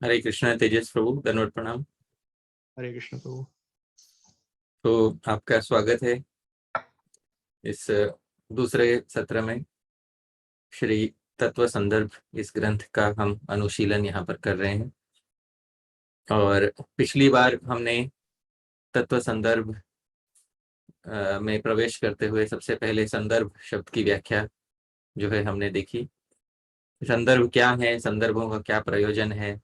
हरे कृष्णा तेजस प्रभु, दंडवत प्रणाम। हरे कृष्ण प्रभु। तो आपका स्वागत है इस दूसरे सत्र में। श्री तत्व संदर्भ इस ग्रंथ का हम अनुशीलन यहाँ पर कर रहे हैं। और पिछली बार हमने तत्व संदर्भ में प्रवेश करते हुए सबसे पहले संदर्भ शब्द की व्याख्या जो है हमने देखी। संदर्भ क्या है, संदर्भों का क्या प्रयोजन है।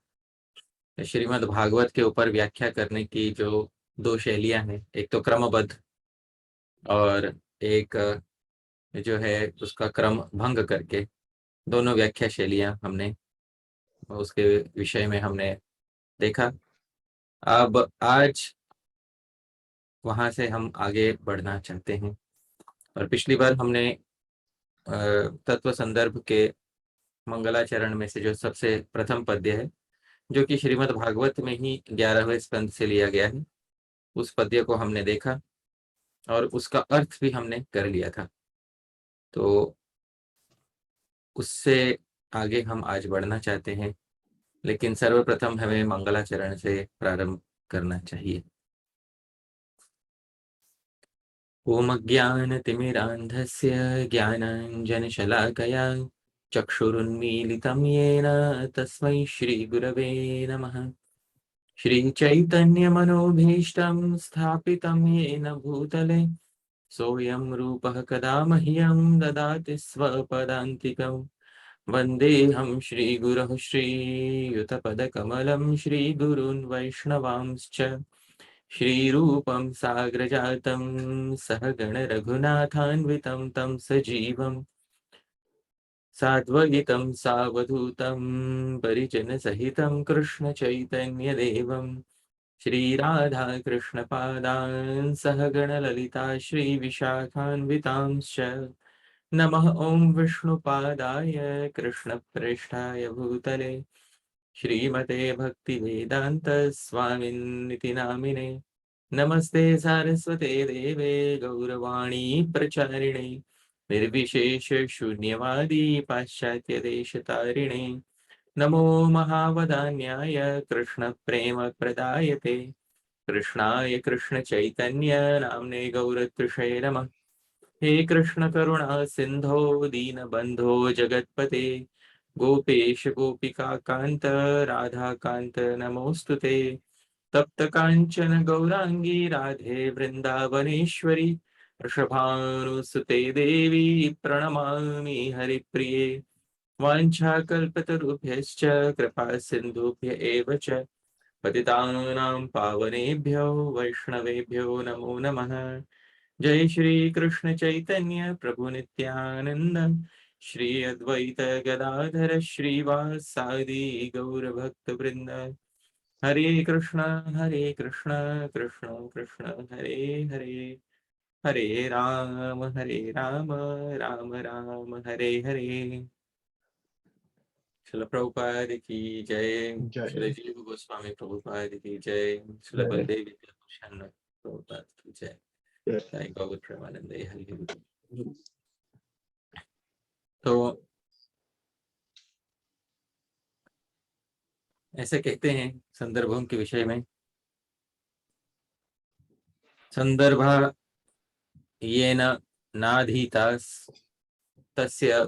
श्रीमद् भागवत के ऊपर व्याख्या करने की जो दो शैलियां हैं, एक तो क्रमबद्ध और एक जो है उसका क्रम भंग करके, दोनों व्याख्या शैलियां हमने उसके विषय में हमने देखा। अब आज वहां से हम आगे बढ़ना चाहते हैं। और पिछली बार हमने तत्व संदर्भ के मंगलाचरण में से जो सबसे प्रथम पद्य है, जो कि श्रीमद् भागवत में ही 11वें स्कंद से लिया गया है, उस पद्य को हमने देखा और उसका अर्थ भी हमने कर लिया था। तो उससे आगे हम आज बढ़ना चाहते हैं, लेकिन सर्वप्रथम हमें मंगलाचरण से प्रारंभ करना चाहिए। ओम अज्ञानतिमिरान्धस्य ज्ञानाञ्जनशलाकया चक्षुरुन्मीलितं येन तस्मै श्रीगुरवे नमः। श्रीचैतन्यमनोभीष्टं स्थापितं येन भूतले सोऽयं रूपः कदा मह्यं ददाति स्वपदान्तिकम्। वन्देऽहं श्रीगुरोः श्रीयुतपदकमलं श्रीगुरून् वैष्णवांश्च श्रीरूपं साग्रजातं सहगण रघुनाथान्वितं तं सजीवं साद्वैतं सावधूतं परिजनसहितं कृष्णचैतन्यदेवं श्रीराधाकृष्णपादान् सहगण ललिता श्रीविशाखान्वितांश्च नमः। ॐ विष्णुपादाय कृष्णप्रेष्ठाय भूतले श्रीमते भक्तिवेदांत स्वामिन्निति नामिने नमस्ते सारस्वते देवे गौरवाणी प्रचारिणे निर्विशेष शून्यवादी पाश्चात्य देशतारिणे नमो महावदान्याय कृष्ण प्रेम प्रदायते कृष्णाय कृष्ण चैतन्य नाम्ने गौरतृषे नमः। हे कृष्ण करुणा सिंधो दीनबंधो जगत्पते गोपेश गोपिका कांत राधा कांत नमोस्तुते तप्त कांचन गौरांगी राधे वृंदावनेश्वरी वृषभानुसुते देवी प्रणमामि हरिप्रिये वाञ्छाकल्पतरुभ्यश्च कृपा सिन्धुभ्य एव च पतितानां पावनेभ्यो वैष्णवेभ्यो नमो नमः। जय श्री कृष्ण चैतन्य प्रभु नित्यानंद श्री अद्वैत गदाधर श्रीवासादि गौर भक्त वृंद। हरे कृष्ण कृष्ण कृष्ण हरे हरे, हरे राम राम राम हरे हरे। श्रील प्रभुपाद की जय। जय श्रील जीव गोस्वामी प्रभुपाद की जय। श्रील बलदेव विद्याभूषण प्रभुपाद की जय। जय गौर प्रेमानंदे हरि हरि। तो ऐसे कहते हैं संदर्भों के विषय में, संदर्भा येन नाधीता तस्य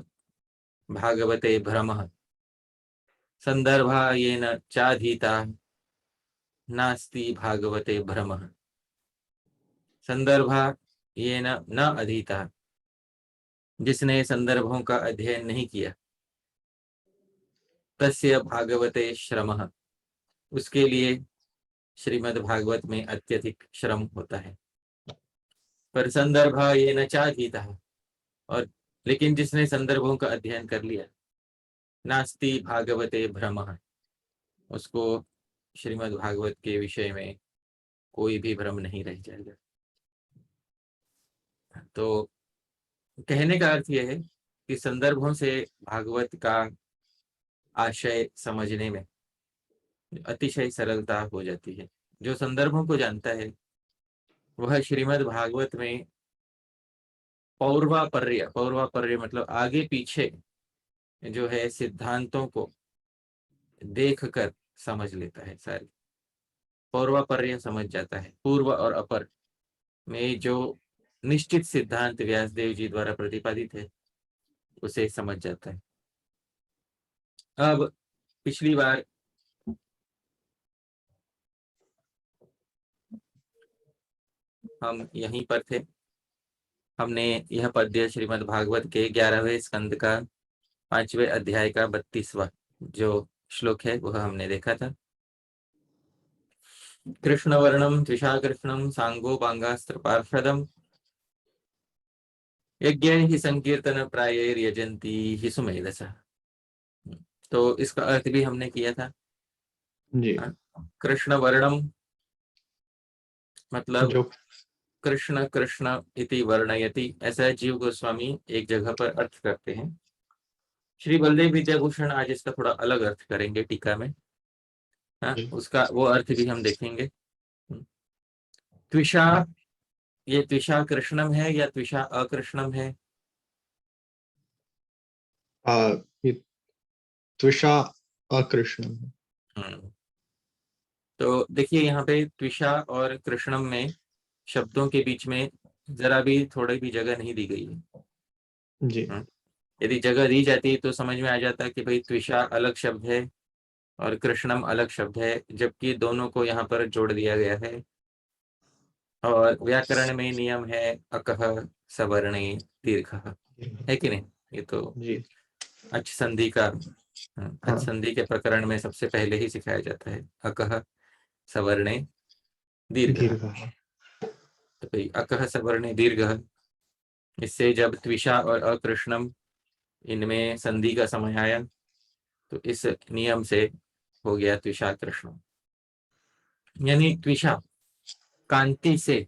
भागवते भ्रमः, संदर्भा येन चाधीता नास्ति भागवते भ्रमः। संदर्भा येन न अधीता, जिसने संदर्भों का अध्ययन नहीं किया, तस्य भागवते श्रमः, उसके लिए श्रीमद् भागवत में अत्यधिक श्रम होता है। पर संदर्भा येन चाधीता, और लेकिन जिसने संदर्भों का अध्ययन कर लिया, नास्ति भागवते भ्रमः, उसको श्रीमद् भागवत के विषय में कोई भी भ्रम नहीं रह जाएगा। तो कहने का अर्थ यह है कि संदर्भों से भागवत का आशय समझने में अतिशय सरलता हो जाती है। जो संदर्भों को जानता है वह श्रीमद् भागवत में पौर्वापर्य, पौर्वापर्य मतलब आगे पीछे जो है सिद्धांतों को देखकर समझ लेता है, सारी पूर्वापर्य समझ जाता है। पूर्व और अपर में जो निश्चित सिद्धांत व्यासदेव जी द्वारा प्रतिपादित है उसे समझ जाता है। अब पिछली बार हम यहीं पर थे। हमने यह पद्य श्रीमद् भागवत के 11वें स्कंद का 5वें अध्याय का 32वां जो श्लोक है वह हमने देखा था। कृष्ण वर्णम त्रिषा कृष्णम सांगोपांगास्त्र पार्षदम यज्ञ ही संकीर्तन प्रायर यजंती ही सुमेधस। तो इसका अर्थ भी हमने किया था। जी। कृष्ण वर्णम मतलब जो कृष्ण कृष्ण इति वर्णयति, ऐसा जीव गोस्वामी एक जगह पर अर्थ करते हैं। श्री बलदेव विद्याभूषण आज इसका थोड़ा अलग अर्थ करेंगे टीका में। हाँ, जी। उसका वो अर्थ भी हम देखेंगे। त्विषा, ये त्विषा कृष्णम है या त्विषा अकृष्णम है? ये त्विषा अकृष्ण है। हम्म, तो देखिए यहाँ पे त्विषा और कृष्णम में शब्दों के बीच में जरा भी थोड़ी भी जगह नहीं दी गई है। जी। यदि जगह दी जाती तो समझ में आ जाता कि भाई त्विषा अलग शब्द है और कृष्णम अलग शब्द है, जबकि दोनों को यहाँ पर जोड़ दिया गया है। और व्याकरण में नियम है अकह सवर्णे दीर्घ, है कि नहीं? ये तो जी। अच संधि का, अच हाँ। संधि के प्रकरण में सबसे पहले ही सिखाया जाता है अकह सवर्णे दीर्घ। दीर्घ है। तो भाई अकह सवर्णे दीर्घ, इससे जब त्विषा और अकृष्णम इनमें संधि का समय आया तो इस नियम से हो गया त्विषा कृष्ण। यानी त्विषा कांति से,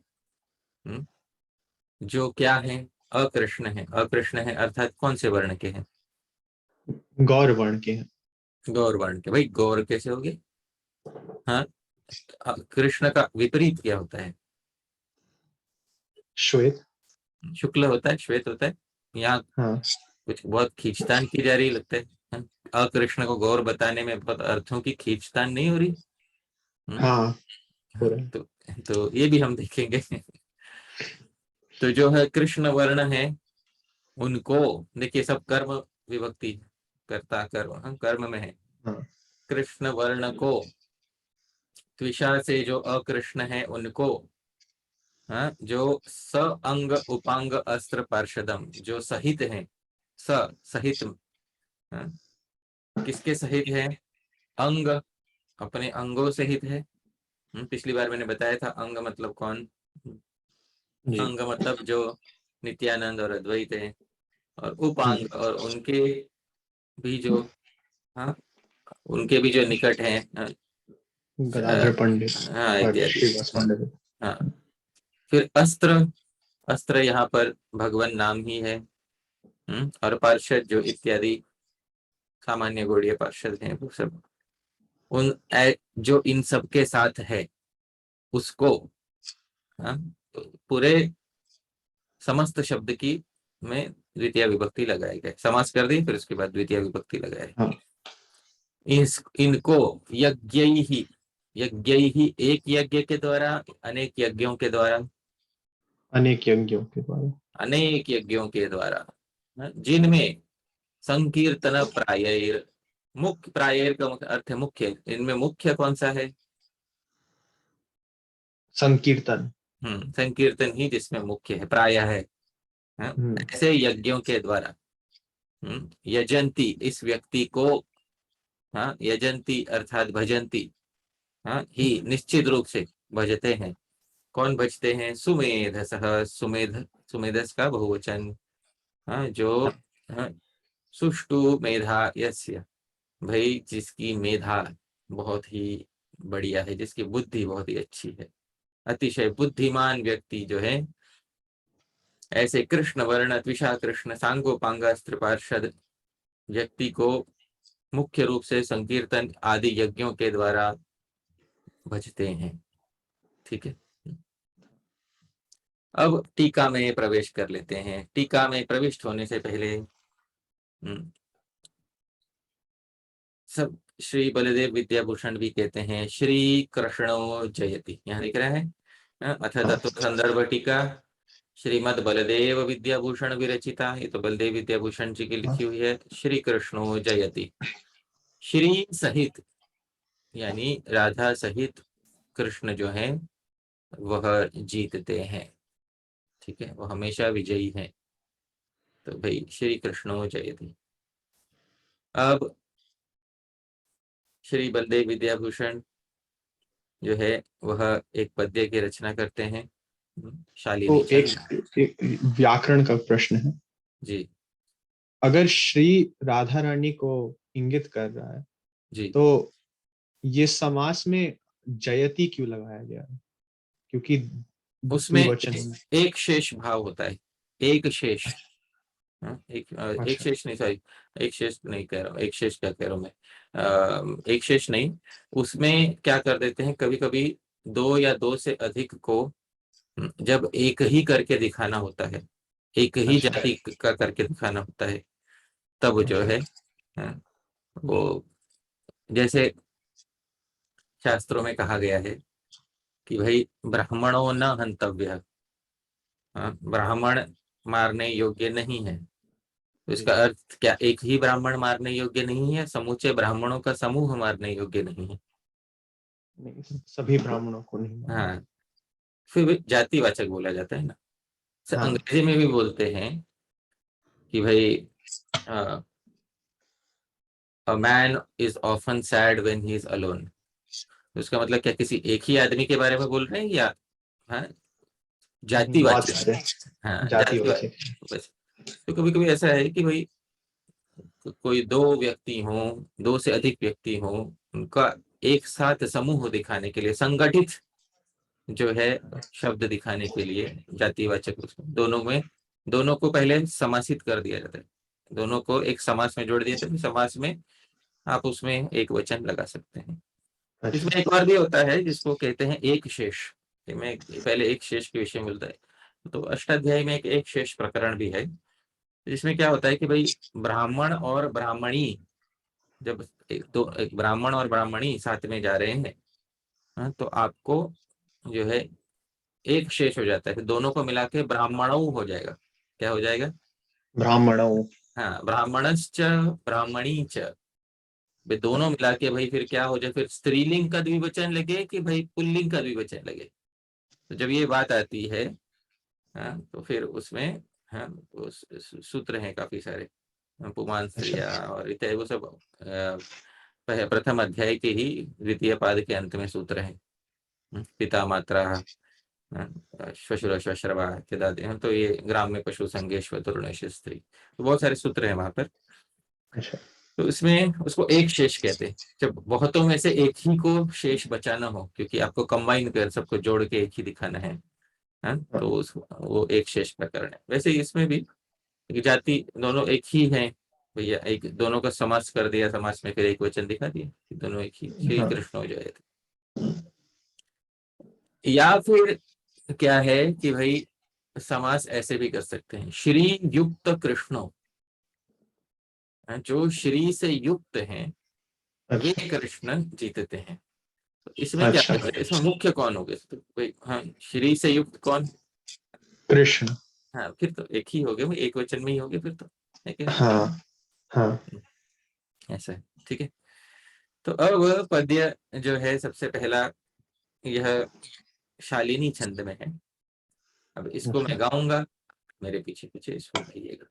जो क्या है, अकृष्ण है। अकृष्ण है अर्थात कौन से वर्ण के हैं? गौर वर्ण के हैं। गौर वर्ण के। भाई गौर कैसे होगे? हाँ, कृष्ण का विपरीत क्या होता है? श्वेत। शुक्ल होता है, श्वेत होता है। यहाँ हाँ। कुछ बहुत खींचतान की जा रही लगता है। हाँ? अकृष्ण को गौर बताने में बहुत अर्थों की खींचतान नहीं हो रही? हम्म, हाँ, हो हाँ, रहा है। तो ये भी हम देखेंगे। तो जो है कृष्ण वर्ण है उनको, देखिए सब कर्म विभक्ति, कर्ता कर्म, हाँ, कर्म में है। हाँ। कृष्ण वर्ण को त्विषा से जो अकृष्ण है उनको, हाँ, जो स अंग उपांग अस्त्र पार्षदम, जो सहित है, स सहित, हाँ, किसके सहित है? अंग, अपने अंगों सहित है। पिछली बार मैंने बताया था अंग मतलब कौन। जी। अंग मतलब जो नित्यानंद और अद्वैत है। और उपांग, और उनके भी जो, हाँ, उनके भी जो निकट हैं, गदाधर पंडित हाँ, और इत्यादि। श्रीवास पंडित। हाँ, फिर अस्त्र, अस्त्र यहाँ पर भगवान नाम ही है। और पार्षद जो इत्यादि सामान्य गौड़ीय पार्षद हैं वो सब, जो इन सब के साथ है उसको, हाँ, तो पूरे समस्त शब्द की में द्वितीय विभक्ति लगाई गई, समास कर दी फिर उसके बाद द्वितीय विभक्ति लगाई। हाँ। इनको यज्ञ ही, यज्ञ ही एक यज्ञ के द्वारा, अनेक यज्ञों के द्वारा, अनेक यज्ञों के द्वारा। अनेक यज्ञों के द्वारा, जिनमें संकीर्तन प्रायर, मुख्य, प्रायर का अर्थ है मुख्य, इनमें मुख्य कौन सा है? संकीर्तन। संकीर्तन ही जिसमें मुख्य है, प्राय है। ऐसे यज्ञों के द्वारा यजंती, इस व्यक्ति को, हाँ, यजंती अर्थात भजंती, हाँ, ही निश्चित रूप से भजते हैं। कौन भजते हैं? सुमेधसः, सुमेध, सुमेधस का बहुवचन, हाँ, जो, हाँ, सुष्टु मेधा यस्य, भाई जिसकी मेधा बहुत ही बढ़िया है, जिसकी बुद्धि बहुत ही अच्छी है, अतिशय बुद्धिमान व्यक्ति जो है, ऐसे कृष्ण वर्ण त्विषा कृष्ण सांगोपांगास्त्र पार्षद व्यक्ति को मुख्य रूप से संकीर्तन आदि यज्ञों के द्वारा भजते हैं। ठीक है, अब टीका में प्रवेश कर लेते हैं। टीका में प्रविष्ट होने से पहले सब श्री बलदेव विद्याभूषण भी कहते हैं। श्री कृष्णो जयति, यहाँ लिख रहा है। अथ तत्व संदर्भ टीका श्रीमद बलदेव विद्याभूषण विरचिता, ये तो बलदेव विद्याभूषण जी की लिखी हुई है। श्री कृष्णो जयति, श्री सहित यानी राधा सहित कृष्ण जो है वह जीतते हैं, ठीक है, वो हमेशा विजयी हैं। तो भाई श्री कृष्णो जयति। अब श्री बलदेव विद्याभूषण जो है वह एक पद्य की रचना करते हैं, शालिनी तो छंद। एक व्याकरण का प्रश्न है। जी अगर श्री राधा रानी को इंगित कर रहा है जी। तो ये समास में जयति क्यों लगाया गया है? क्योंकि उसमें द्विवचन है। एक शेष भाव होता है, एक शेष। एक अच्छा। शेष नहीं, सॉरी, एक शेष नहीं कह रहा हूँ, एक शेष क्या कह रहा हूँ मैं, एक शेष नहीं। उसमें क्या कर देते हैं कभी कभी, दो या दो से अधिक को जब एक ही करके दिखाना होता है, एक ही अच्छा। जाति का करके दिखाना होता है, तब जो अच्छा। है वो, जैसे शास्त्रों में कहा गया है कि भाई ब्राह्मणों न हंतव्य, ब्राह्मण मारने योग्य नहीं है। तो जी। इसका अर्थ क्या एक ही ब्राह्मण मारने योग्य नहीं है, समूचे ब्राह्मणों का समूह मारने योग्य नहीं है? नहीं, सभी ब्राह्मणों को नहीं मानना। हाँ, फिर भी जातिवाचक बोला जाता है ना। हाँ। अंग्रेजी में भी बोलते हैं कि भाई a man is often sad when he is alone. तो इसका मतलब क्या किसी एक ही आदमी के बारे में बोल रहे हैं, या हाँ नहीं, बहुत जातिवाचक? सारे हाँ जातिवाचक। जातिवाचक बस। तो कभी कभी ऐसा है कि भाई कोई दो व्यक्ति हों, दो से अधिक व्यक्ति हों, उनका एक साथ समूह दिखाने के लिए, संगठित जो है शब्द दिखाने के लिए जातिवाचक, उसमें दोनों में, दोनों को पहले समासित कर दिया जाता है, दोनों को एक समास में जोड़ दिया जाता है, समास में आप उसमें एक वचन लगा सकते हैं। अच्छा। इसमें एक और भी होता है जिसको कहते हैं एक शेष। मैं पहले एक शेष के विषय में बोलता है, तो अष्टाध्यायी में एक शेष प्रकरण भी है, जिसमें क्या होता है कि भाई ब्राह्मण और ब्राह्मणी, जब एक ब्राह्मण और ब्राह्मणी साथ में जा रहे हैं, हाँ, तो आपको जो है एक शेष हो जाता है, फिर दोनों को मिला के ब्राह्मणों हो जाएगा। क्या हो जाएगा? ब्राह्मणों। हाँ, ब्राह्मणश्च ब्राह्मणी च, भाई दोनों मिला के भाई फिर क्या हो जाए, फिर स्त्रीलिंग का द्विवचन लगे कि भाई पुल्लिंग का द्विवचन लगे। तो जब ये बात आती है, हाँ, तो फिर उसमें, हाँ, तो सूत्र हैं काफी सारे, पुमान अच्छा। स्त्रिया और इत्यादि, वो सब प्रथम अध्याय के ही द्वितीय पाद के अंत में सूत्र है। पिता मात्रा, श्वशुर श्वश्रवा इत्यादि हैं, तो ये ग्राम में पशु संगेश्वर तरुणेश स्त्री, तो बहुत सारे सूत्र हैं वहां पर। अच्छा। तो इसमें उसको एक शेष कहते हैं, जब बहुतों में से एक ही को शेष बचाना हो, क्योंकि आपको कंबाइन कर सबको जोड़ के एक ही दिखाना है, हाँ, हाँ। तो वो एक शेष प्रकरण है। वैसे इसमें भी जाति दोनों एक ही हैं भैया, एक दोनों का समास कर दिया, समास में फिर एक वचन दिखा दिया कि दोनों एक ही, श्री हाँ। कृष्ण हो जाए। या फिर क्या है कि भाई समास ऐसे भी कर सकते हैं, श्री युक्त कृष्णो, जो श्री से युक्त हैं वे अच्छा। कृष्ण जीतते हैं। तो इसमें क्या अच्छा। होगा, इसमें मुख्य कौन होगा? तो भाई हाँ, श्री से युक्त कौन? कृष्ण। हाँ, फिर तो एक ही हो गए, एक वचन में ही हो गए फिर तो, है कि नहीं? हाँ। हाँ। ऐसा है, ठीक है। तो अब पद्य जो है सबसे पहला, यह शालिनी छंद में है। अब इसको अच्छा। मैं गाऊंगा, मेरे पीछे पीछे इसको गाइएगा,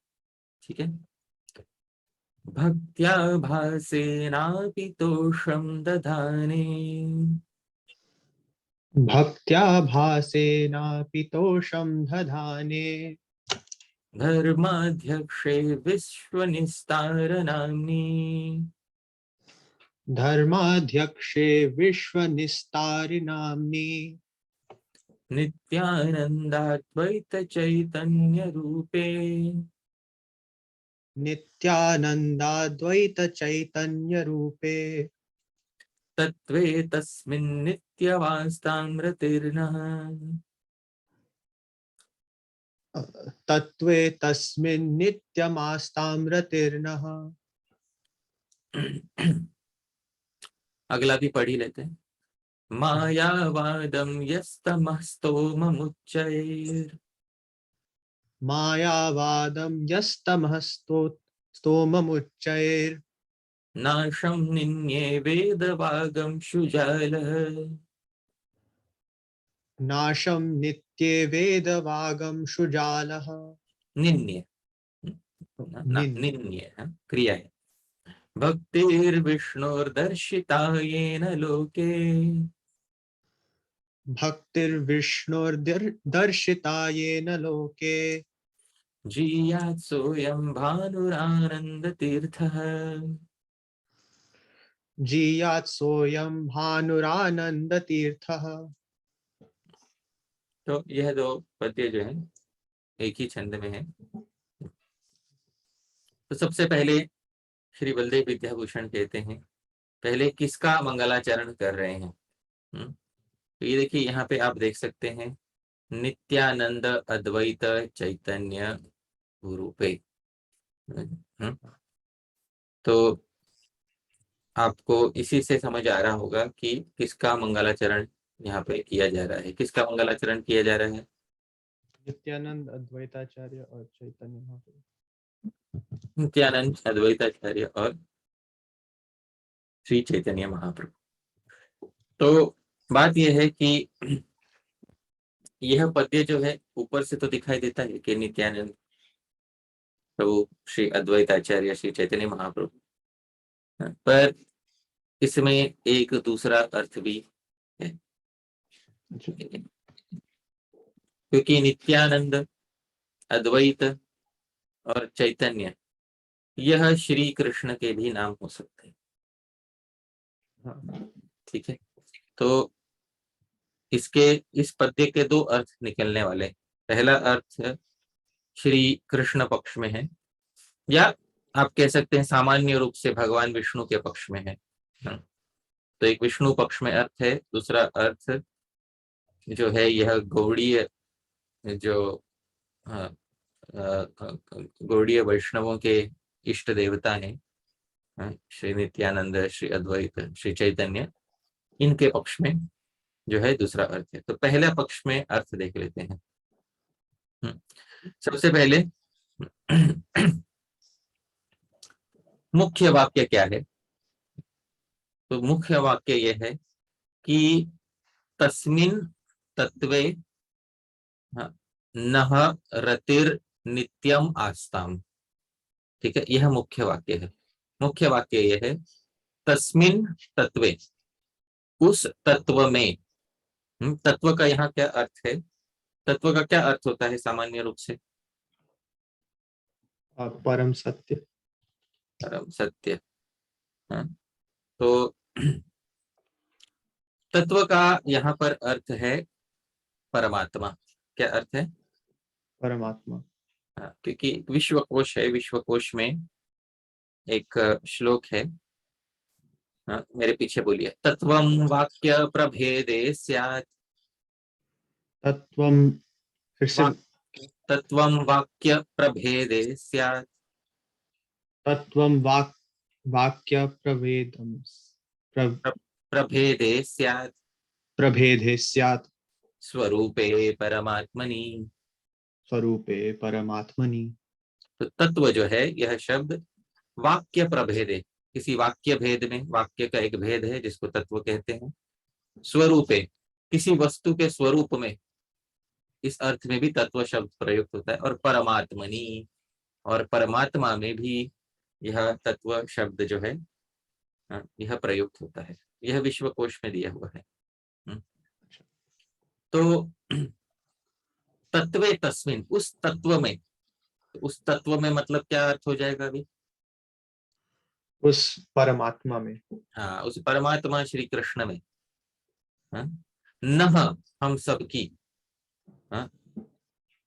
ठीक है। भक्त्या भासेनापि तोषं दधाने, भक्त्या भासेनापि तोषं दधाने धर्माध्यक्षे विश्वनिस्तार नाम्नि, धर्माध्यक्षे विश्वनिस्तारिणाम्नि नित्यानन्दाद्वैत चैतन्य रूपे, नित्यानन्दाद्वैत चैतन्य रूपे तत्त्वे तस्मिन् नित्यवास्ताम्रतीर्णः। तत्त्वे तस्मिन् नित्यमास्ताम्रतीर्णः। अगला भी पढ़ ही लेते हैं। मायावादम यस्तमः स्तोममुच्चैर् मायावादं यस्तमः स्तोममुच्चैर् नाशं निन्ये वेदवागं शुजालः। नाशं नित्ये वेदवागं शुजालः। निन्ये निन्य। निन्ये क्रिया है। भक्तिर्विष्णुर्दर्शिता येन लोके भक्तिर्विष्णुर्दर्शिता येन लोके जीयात् सोऽयं भानुरानन्दतीर्थः। जीयात् सोऽयं भानुरानन्दतीर्थः। तो यह दो पद्य जो है एक ही छंद में है। तो सबसे पहले श्री बलदेव विद्याभूषण कहते हैं, पहले किसका मंगलाचरण कर रहे हैं। तो ये देखिए, यहाँ पे आप देख सकते हैं, नित्यानंद अद्वैत चैतन्य गुरुपे। तो आपको इसी से समझ आ रहा होगा कि किसका मंगलाचरण यहाँ पे किया जा रहा है। किसका मंगलाचरण किया जा रहा है? नित्यानंद अद्वैताचार्य और चैतन्य महाप्रभु। नित्यानंद अद्वैताचार्य और श्री चैतन्य महाप्रभु। तो बात यह है कि यह पद्य जो है ऊपर से तो दिखाई देता है कि नित्यानंद प्रभु, श्री अद्वैताचार्य, श्री चैतन्य महाप्रभु, पर इसमें एक दूसरा अर्थ भी है। क्योंकि नित्यानंद, अद्वैत और चैतन्य यह श्री कृष्ण के भी नाम हो सकते हैं। ठीक है, तो इस पद्य के दो अर्थ निकलने वाले। पहला अर्थ श्री कृष्ण पक्ष में है, या आप कह सकते हैं सामान्य रूप से भगवान विष्णु के पक्ष में है। तो एक विष्णु पक्ष में अर्थ है, दूसरा अर्थ जो है यह गौड़ीय, जो गौड़ीय वैष्णवों के इष्ट देवता हैं, श्री नित्यानंद, श्री अद्वैत, श्री चैतन्य, इनके पक्ष में जो है दूसरा अर्थ है। तो पहले पक्ष में अर्थ देख लेते हैं। सबसे पहले मुख्य वाक्य क्या है? तो मुख्य वाक्य यह है कि तस्मिन् तत्वे नह रतिर नित्यम आस्ताम। ठीक है, यह मुख्य वाक्य है। मुख्य वाक्य यह है, तस्मिन् तत्वे, उस तत्व में। तत्व का यहाँ क्या अर्थ है? तत्व का क्या अर्थ होता है सामान्य रूप से? परम सत्य। परम सत्य। तो तत्व का यहाँ पर अर्थ है परमात्मा। क्या अर्थ है? परमात्मा। क्योंकि विश्वकोश है, विश्वकोश में एक श्लोक है, मेरे पीछे बोलिए। तत्वम वाक्य प्रभेदे स्यात्। तत्वम, फिर से। तत्वम वाक्य प्रभेदे स्यात्। तत्वम वाक्य प्रभेदम प्रभेदे स्यात् प्रभेदे स्यात् स्वरूपे परमात्मनि। स्वरूपे परमात्मनि। तो तत्व जो है, यह शब्द वाक्य प्रभेदे, किसी वाक्य भेद में, वाक्य का एक भेद है जिसको तत्व कहते हैं। स्वरूपे, किसी वस्तु के स्वरूप में, इस अर्थ में भी तत्व शब्द प्रयुक्त होता है। और परमात्मनि, और परमात्मा में भी यह तत्व शब्द जो है यह प्रयुक्त होता है। यह विश्वकोश में दिया हुआ है। तो तत्वे तस्मिन, उस तत्व में, उस तत्व में मतलब क्या अर्थ हो जाएगा अभी? उस परमात्मा में। हाँ, उस परमात्मा श्री कृष्ण में। नह, हम सबकी,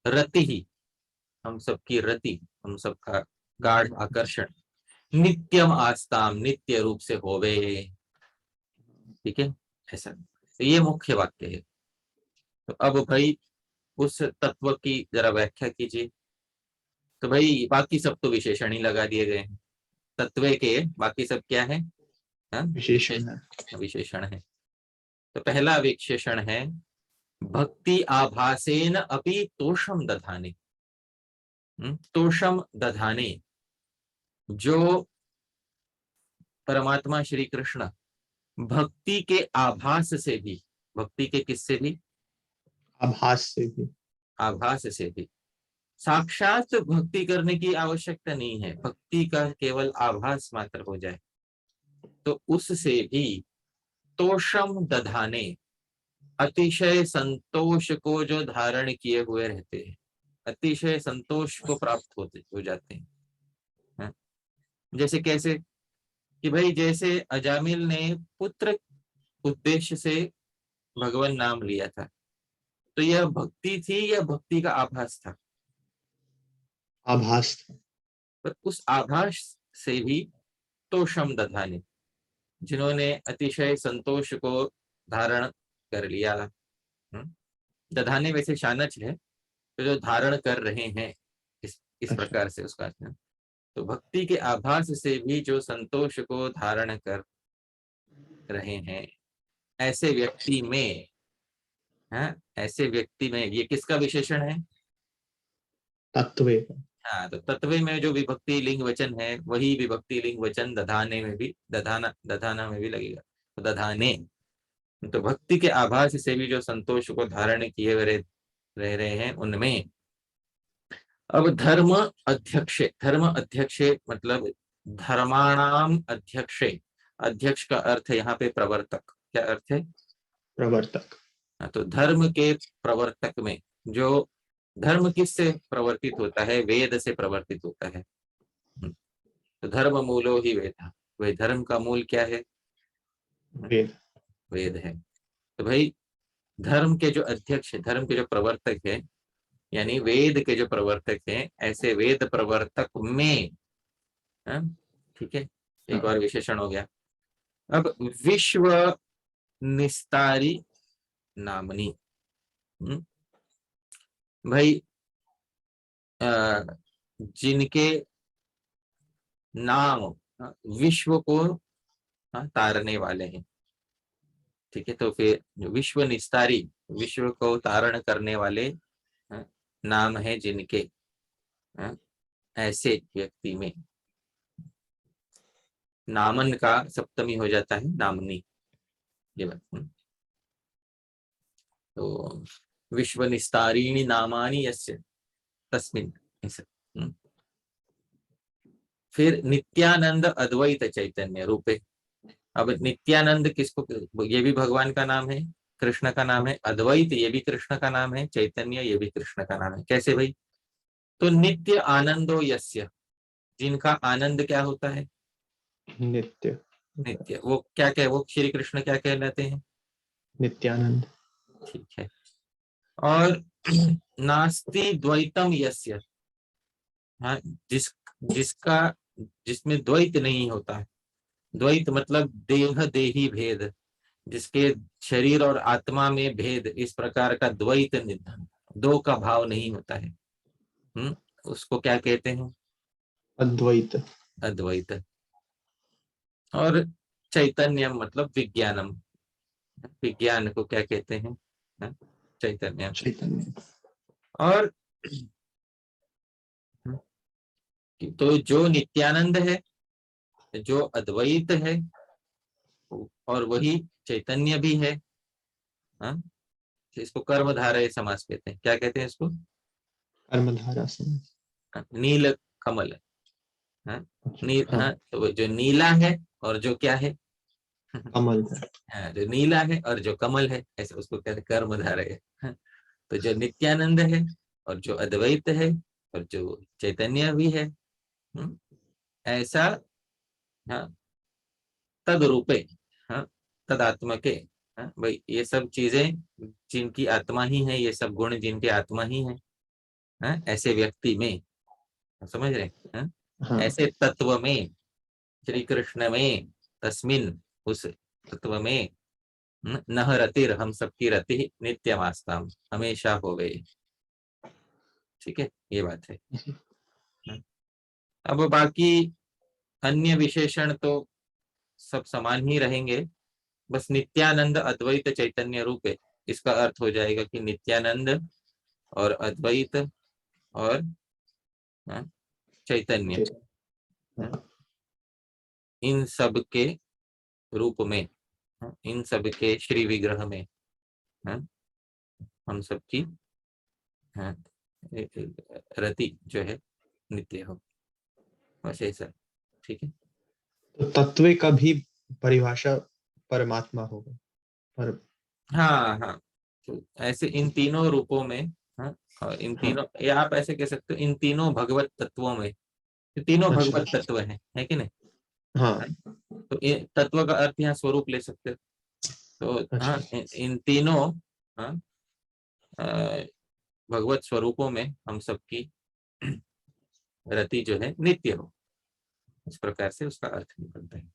रति ही, हम सबकी रति, हम सबका गाढ़ आकर्षण, नित्यम आस्ताम, नित्य रूप से होवे। ठीक है, ऐसा। तो ये मुख्य वाक्य है। तो अब भाई उस तत्व की जरा व्याख्या कीजिए। तो भाई बाकी सब तो विशेषण ही लगा दिए गए हैं। तत्व के बाकी सब क्या है? हाँ, विशेषण है। विशेषण है। तो पहला विशेषण है भक्ति आभासेन अपि तोषम दधाने। तोषम दधाने, जो परमात्मा श्री कृष्ण भक्ति के आभास से भी, भक्ति के किससे भी, आभास से भी, आभास से भी, साक्षात भक्ति करने की आवश्यकता नहीं है, भक्ति का केवल आभास मात्र हो जाए तो उससे भी तोषम दधाने, अतिशय संतोष को जो धारण किए हुए रहते हैं, अतिशय संतोष को प्राप्त होते हो जाते हैं। हाँ? जैसे कैसे कि भाई जैसे अजामिल ने पुत्र उद्देश्य से भगवान नाम लिया था, तो यह भक्ति थी या भक्ति का आभास था? आभास था। पर उस आभास से भी तोषम दधाने, जिन्होंने अतिशय संतोष को धारण कर लिया। दधाने वैसे शानच है, तो जो धारण कर रहे हैं, इस अच्छा, प्रकार से उसका अर्थ है। तो भक्ति के आभास से भी जो संतोष को धारण कर रहे हैं, ऐसे व्यक्ति में, हाँ, ऐसे व्यक्ति में, ये किसका विशेषण है? तत्वे। हाँ, तो तत्व में जो विभक्ति लिंग वचन है वही विभक्ति लिंग वचन दधाने में भी, दधाना दधाना में भी लगेगा, तो दधाने। तो भक्ति के आभास से भी जो संतोष को धारण किए हुए रह रहे हैं उनमें। अब धर्म अध्यक्ष, धर्म अध्यक्ष मतलब धर्माणाम अध्यक्षे, अध्यक्ष का अर्थ है यहाँ पे प्रवर्तक। क्या अर्थ है? प्रवर्तक। तो धर्म के प्रवर्तक में, जो धर्म किससे प्रवर्तित होता है? वेद से प्रवर्तित होता है। तो धर्म मूलो ही वेद, वही धर्म का मूल क्या है? वेद। वेद है। तो भाई धर्म के जो अध्यक्ष, धर्म के जो प्रवर्तक है, यानी वेद के जो प्रवर्तक हैं, ऐसे वेद प्रवर्तक में, हाँ, ठीक है, एक और विशेषण हो गया। अब विश्व निस्तारी नामनी, भाई जिनके नाम विश्व को तारने वाले हैं, ठीक है, तो फिर विश्व निस्तारी, विश्व को तारण करने वाले नाम है जिनके, ऐसे व्यक्ति में, नामन का सप्तमी हो जाता है नामनी, ये बात। तो विश्व निस्तारीणी नामानि यस्य तस्मिन्, फिर नित्यानंद अद्वैत चैतन्य रूपे। अब नित्यानंद किसको, ये भी भगवान का नाम है, कृष्ण का नाम है। अद्वैत ये भी कृष्ण का नाम है, चैतन्य ये भी कृष्ण का नाम है। कैसे भाई? तो नित्य आनंदो यस्य, जिनका आनंद क्या होता है? नित्य। नित्य, वो क्या क्या, वो श्री कृष्ण क्या कहलाते हैं? नित्यानंद। ठीक है। और नास्ति द्वैतम यस्य, हाँ, जिसका, जिसमें द्वैत नहीं होता है। द्वैत मतलब देह देही भेद, जिसके शरीर और आत्मा में भेद, इस प्रकार का द्वैत निधन, दो का भाव नहीं होता है। उसको क्या कहते हैं? अद्वैत। अद्वैत। और चैतन्यम मतलब विज्ञानम, विज्ञान को क्या कहते हैं? चैतन्य। चैतन्य। और तो जो नित्यानंद है, जो अद्वैत है, और वही चैतन्य भी है। हाँ, इसको कर्मधारय समास कहते हैं। क्या कहते हैं इसको? कर्मधारा समास। नील कमल। हाँ, नील, हाँ, हाँ, तो जो नीला है और जो क्या है? कमल है। हाँ, जो नीला है और जो कमल है, ऐसे उसको कहते हैं कर्मधारय। हाँ, तो जो नित्यानंद है और जो अद्वैत है और जो चैतन्य भी है, ऐसा, हाँ, तद रूपे, हाँ, तदात्मके, हाँ, भाई ये सब चीजें जिनकी आत्मा ही है, ये सब गुण जिनके आत्मा ही है, हाँ, ऐसे व्यक्ति में, समझ रहे? हाँ, हाँ। ऐसे तत्व में, श्री कृष्ण में, तस्मिन, उस तत्व में, नह रतिर, हम सबकी रति नित्यमास्ताम, हमेशा हो गई। ठीक है, ये बात है। अब बाकी अन्य विशेषण तो सब समान ही रहेंगे, बस नित्यानंद अद्वैत चैतन्य रूप है। इसका अर्थ हो जाएगा कि नित्यानंद और अद्वैत और चैतन्य, इन सब के रूप में, इन सब के श्री विग्रह में हम सबकी रति जो है नित्य हो, बस ऐसा। ठीक है, तो तत्व का भी परिभाषा परमात्मा होगा पर। हाँ हाँ, तो ऐसे इन तीनों रूपों में, हाँ, और इन हाँ, तीनों, या आप ऐसे कह सकते हो इन तीनों भगवत तत्वों में, तो तीनों अच्छा, भगवत तत्व है कि नहीं? हाँ, हाँ? तो ये तत्व का अर्थ यहाँ स्वरूप ले सकते हो। तो हाँ, अच्छा, इन तीनों, हाँ, भगवत स्वरूपों में हम सबकी रति जो है नित्य हो, इस प्रकार से उसका अर्थ निकलता है।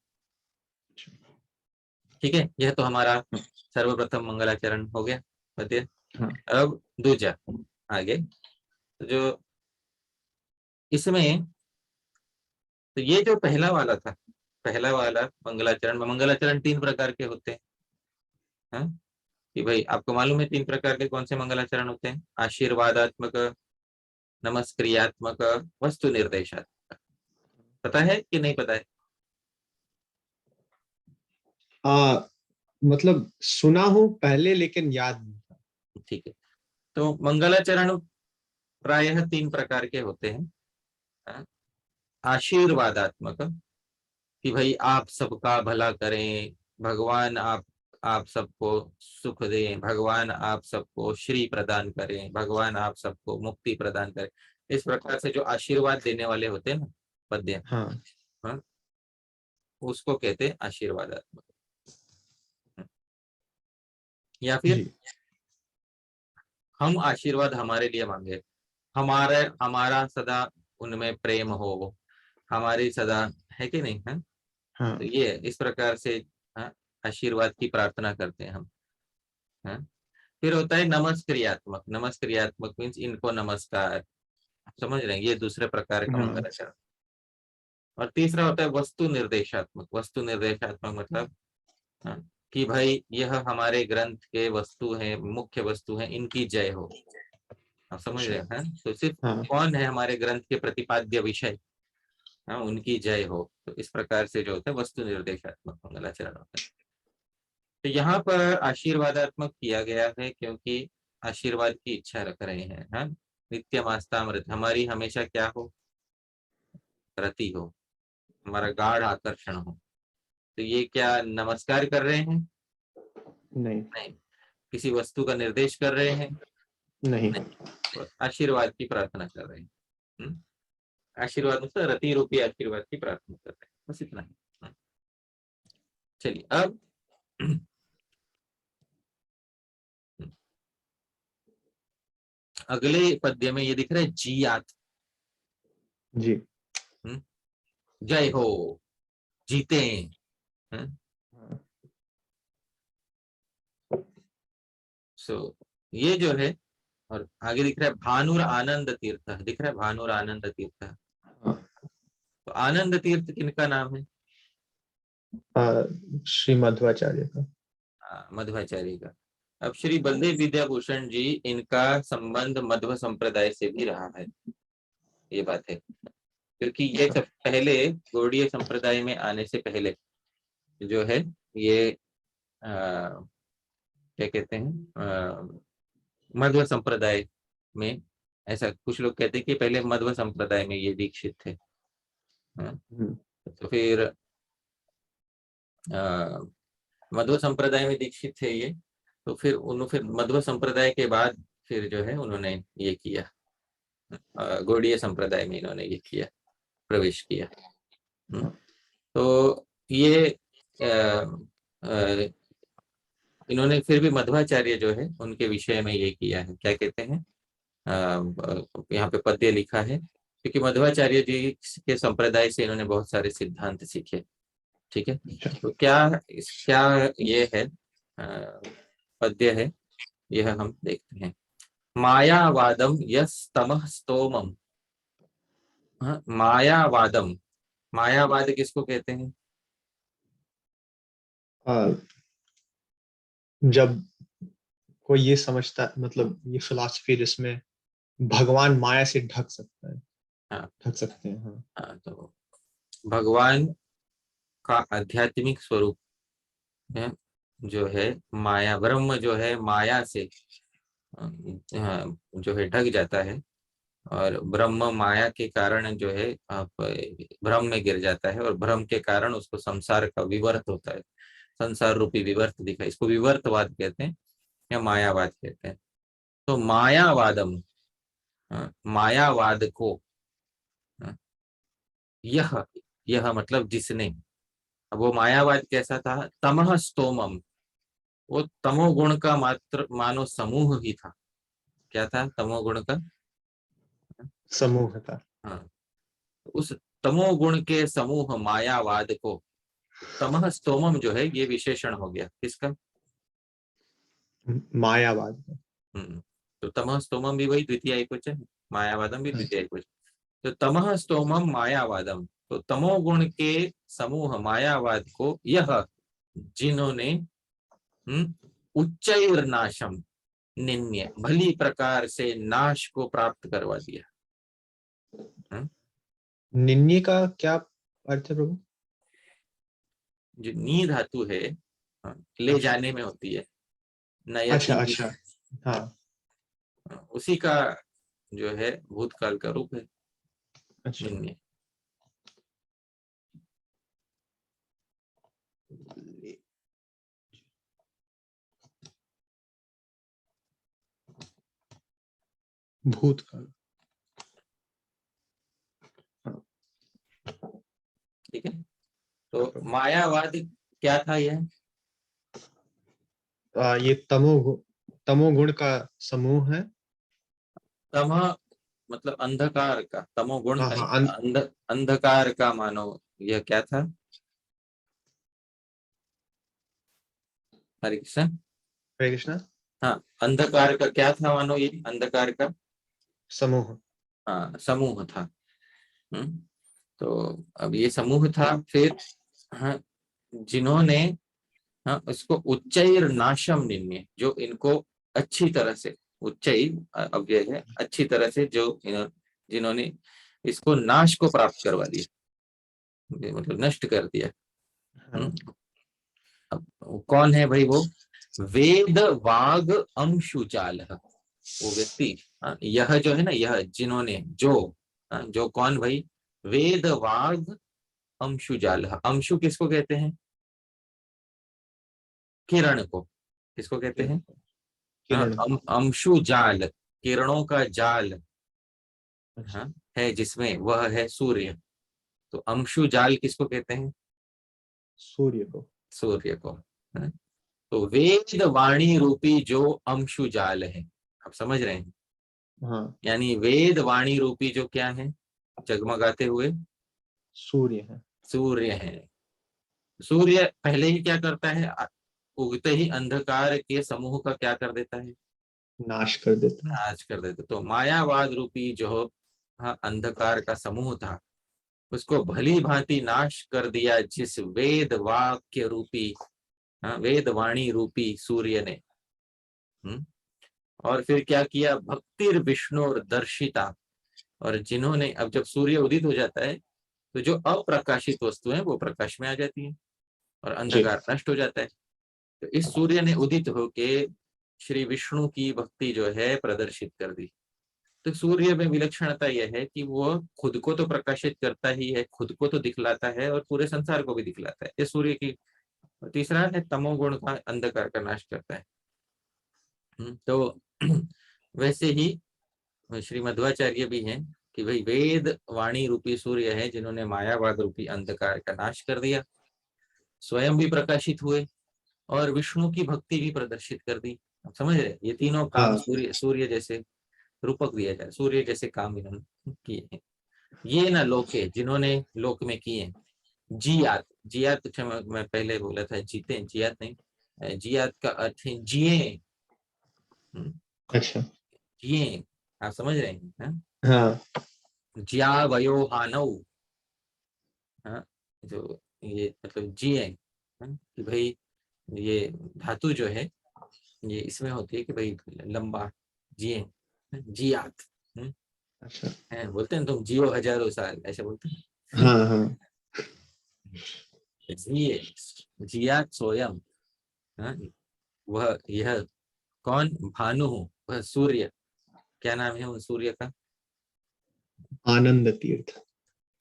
ठीक है, यह तो हमारा सर्वप्रथम मंगलाचरण हो गया पद्य। हाँ, अब दूजा आगे, तो जो इसमें, तो ये जो पहला वाला था, पहला वाला मंगलाचरण में, मंगलाचरण 3 प्रकार के होते हैं। हाँ? कि भाई आपको मालूम है 3 प्रकार के कौन से मंगलाचरण होते हैं? आशीर्वादात्मक, नमस्क्रियात्मक, वस्तु निर्देशात्मक। पता है कि नहीं पता है? मतलब सुना हूँ पहले लेकिन याद नहीं था। ठीक है, तो मंगलाचरण प्रायः 3 प्रकार के होते हैं। हाँ? आशीर्वादात्मक, कि भाई आप सबका भला करें, भगवान आप सबको सुख दें, भगवान आप सबको श्री प्रदान करें, भगवान आप सबको मुक्ति प्रदान करें। इस प्रकार से जो आशीर्वाद देने वाले होते हैं ना पद्य, हाँ, हाँ, उसको कहते हैं आशीर्वादात्मक। या फिर जी, हम आशीर्वाद हमारे लिए मांगे, हमारे हमारा सदा उनमें प्रेम हो, हमारी सदा, है कि नहीं? है, हाँ, तो ये इस प्रकार से, हाँ, आशीर्वाद की प्रार्थना करते हैं हम। हाँ? फिर होता है नमस्क्रियात्मक, नमस्क्रियात्मक मीन्स इनको नमस्कार, समझ रहे हैं? ये दूसरे प्रकार का हाँ, मंगलाचरण। और तीसरा होता है वस्तु निर्देशात्मक, वस्तु निर्देशात्मक मतलब, हाँ, कि भाई यह हमारे ग्रंथ के वस्तु हैं, मुख्य वस्तु हैं, इनकी जय हो। आप समझ रहे अच्छा, हैं? तो सिर्फ हाँ, कौन है हमारे ग्रंथ के प्रतिपाद्य विषय, हाँ, उनकी जय हो। तो इस प्रकार से जो होता है वस्तु निर्देशात्मक मंगलाचरण होता है। तो यहाँ पर आशीर्वादात्मक किया गया है क्योंकि आशीर्वाद की इच्छा रख रहे हैं। हाँ, नित्यमास्तामृत, हमारी हमेशा क्या हो? रति हो, हमारा गाढ़ आकर्षण हो। तो ये क्या नमस्कार कर रहे हैं? नहीं, नहीं। किसी वस्तु का निर्देश कर रहे हैं? नहीं, नहीं। तो आशीर्वाद की प्रार्थना कर रहे हैं। हम्म? आशीर्वाद मतलब रति रूपी आशीर्वाद की प्रार्थना कर रहे हैं, बस इतना ही। चलिए अब अगले पद्य में ये दिख रहा है जियात। जी, जय हो, जीते। हाँ, सो ये जो है, और आगे दिख रहा है भानुर आनंद तीर्थ, दिख रहा है भानुर आनंद तीर्थ। हाँ, तो आनंद तीर्थ किनका नाम है? श्री मध्वाचार्य का। मध्वाचार्य का। अब श्री बलदेव विद्याभूषण जी, इनका संबंध मध्व संप्रदाय से भी रहा है, ये बात है। क्योंकि ये अच्छा, सब पहले गौड़ीय संप्रदाय में आने से पहले जो है, ये क्या कहते हैं, मध्व संप्रदाय में, ऐसा कुछ लोग कहते हैं कि पहले मध्व संप्रदाय में ये दीक्षित थे। हाँ, हम्म, तो फिर मध्व संप्रदाय में दीक्षित थे ये। तो फिर मध्व संप्रदाय के बाद फिर जो है उन्होंने ये किया, गौड़ीय संप्रदाय में इन्होंने ये किया, प्रवेश किया। हम्म, हाँ, तो ये इन्होंने फिर भी मध्वाचार्य जो है उनके विषय में ये किया है, क्या कहते हैं, यहाँ पे पद्य लिखा है, क्योंकि मध्वाचार्य जी के संप्रदाय से इन्होंने बहुत सारे सिद्धांत सीखे। ठीक है, अच्छा, तो क्या ये है, पद्य है, यह हम देखते हैं। मायावादम यस तमः स्तोमम। हाँ, मायावादम, मायावाद किसको कहते हैं? आ, जब कोई ये समझता, मतलब ये फिलॉसफी जिसमें भगवान माया से ढक सकता है, हाँ ढक सकते हैं। हाँ। हाँ। तो भगवान का आध्यात्मिक स्वरूप है, जो है माया, ब्रह्म जो है माया से जो है ढक जाता है, और ब्रह्म माया के कारण जो है आप भ्रम में गिर जाता है, और भ्रम के कारण उसको संसार का विवर्त होता है, संसार रूपी विवर्त दिखा, इसको विवर्तवाद कहते हैं या मायावाद कहते हैं। तो मायावादम, मायावाद को, अ, यह यह मतलब जिसने, अब वो मायावाद कैसा था, तमह स्तोमम, वो तमोगुण का मात्र मानो समूह ही था। क्या था तमोगुण का? समूह था। हाँ, उस तमोगुण के समूह मायावाद को, तमह स्तोमम जो है ये विशेषण हो गया किसका? मायावाद का। तो तमह स्तोमम भी वही द्वितीय एकवचन, मायावादम भी हाँ। द्वितीय एकवचन। तो तमह स्तोमम मायावादम, तो तमोगुण के समूह मायावाद को यह जिन्होंने उच्चैर्नाशम, निन्य भली प्रकार से नाश को प्राप्त करवा दिया। हम्म, निन्य का क्या अर्थ है प्रभु? जो नी धातु है, ले अच्छा जाने में होती है, अच्छा। नयति, अच्छा। हाँ। उसी का जो है भूतकाल का रूप है अच्छा। निन्य। भूतकाल। हाँ। ठीक है। हाँ तो प्रभु। मायावाद क्या था यह? ये तमोगुण का समूह है। तम मतलब अंधकार का, तमोगुण हाँ का हाँ। अंधकार का मानो, यह क्या था? हरे कृष्ण। हरे कृष्णा। हाँ, अंधकार का क्या था मानो, ये अंधकार का समूह। हाँ समूह था। हम्म, तो अब ये समूह था, फिर हाँ जिन्होंने, हाँ उसको उच्चैर नाशम निन्य, जो इनको अच्छी तरह से, उच्चैर अव्यय है, अच्छी तरह से जो जिन्होंने इसको नाश को प्राप्त करवा दिया, ये मतलब नष्ट कर दिया। हाँ। अब वो कौन है भाई वो? वेद वाग अंशुजाल, वो व्यक्ति, यह जो है ना, यह जिन्होंने, जो जो कौन भाई? वेद वाग अंशुजाल, अंशु किसको कहते हैं? किरण को। किसको कहते हैं? हाँ, किरण। अंशु जाल, किरणों का जाल, अच्छा। हाँ है जिसमें, वह है सूर्य। तो अंशु जाल किसको कहते हैं? सूर्य को। सूर्य को। हाँ? तो वेद वाणी रूपी जो अंशु जाल है, आप समझ रहे हैं? हाँ। यानी वेद वाणी रूपी जो क्या है, जगमगाते हुए सूर्य है। सूर्य है। सूर्य पहले ही क्या करता है, उगते ही अंधकार के समूह का क्या कर देता है, नाश कर देता है। नाश कर देता। तो मायावाद रूपी जो, हाँ, अंधकार का समूह था, उसको भली भांति नाश कर दिया जिस वेद वाक्य रूपी, हाँ, वेद वाणी रूपी सूर्य ने। हम्म, और फिर क्या किया, भक्तिर विष्णु दर्शिता, और जिन्होंने, अब जब सूर्य उदित हो जाता है तो जो अप्रकाशित वस्तुएं वो प्रकाश में आ जाती हैं, और जी। अंधकार नष्ट हो जाता है। तो इस सूर्य ने उदित होके श्री विष्णु की भक्ति जो है प्रदर्शित कर दी। तो सूर्य में विलक्षणता यह है कि वो खुद को तो प्रकाशित करता ही है, खुद को तो दिखलाता है, और पूरे संसार को भी दिखलाता है, ये सूर्य की। तीसरा है तमोगुण का, अंधकार का नाश करता है। तो वैसे ही श्री मध्वाचार्य भी हैं कि भाई वेद वाणी रूपी सूर्य है जिन्होंने मायावाद रूपी अंधकार का नाश कर दिया, स्वयं भी प्रकाशित हुए, और विष्णु की भक्ति भी प्रदर्शित कर दी। आप समझ रहे हैं? ये तीनों काम हाँ। सूर्य, सूर्य जैसे रूपक दिया जाए, सूर्य जैसे काम इन्होंने किए हैं। ये ना लोक है जिन्होंने लोक में किए हैं। जियात, जियात मैं पहले बोला था जीते, जियात नहीं, जियात का अर्थ है जिए। अच्छा। जिए, आप समझ रहे हैं? हाँ। ज्या वयो हानव, हाँ, जो ये मतलब जिए, कि भाई ये धातु जो है ये इसमें होती है कि भाई लंबा जिए, जियात। अच्छा। बोलते हैं तुम जियो हजारों साल, ऐसे बोलते हैं। हाँ हाँ। जिए, जियात सोयम। हाँ, वह यह कौन, भानु, वह सूर्य, क्या नाम है उन सूर्य का? आनंद तीर्थ।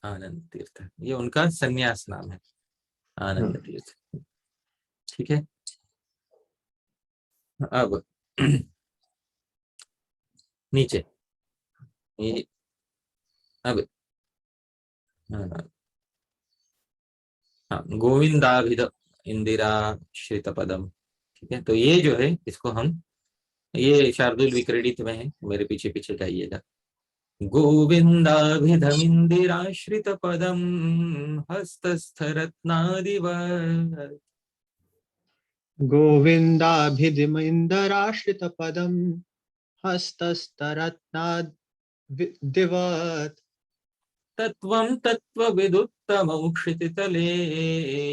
आनंद तीर्थ, ये उनका संन्यास नाम है, हाँ। आनंद तीर्थ। ठीक है। अब नीचे ये, अब गोविंदाभिद इंदिरा श्रित पदम। ठीक है, तो ये जो है इसको हम, ये शार्दुल विक्रीडित में है, मेरे पीछे पीछे गाइएगा। गोविंदाभिधमिंदिराश्रित पदम हस्तस्थ रत्नादिवत्। गोविन्दाभिधिमिन्दराश्रितपदं हस्तस्तरत्नादिवत्। तत्त्वं तत्त्वविदुत्तमौक्षितितले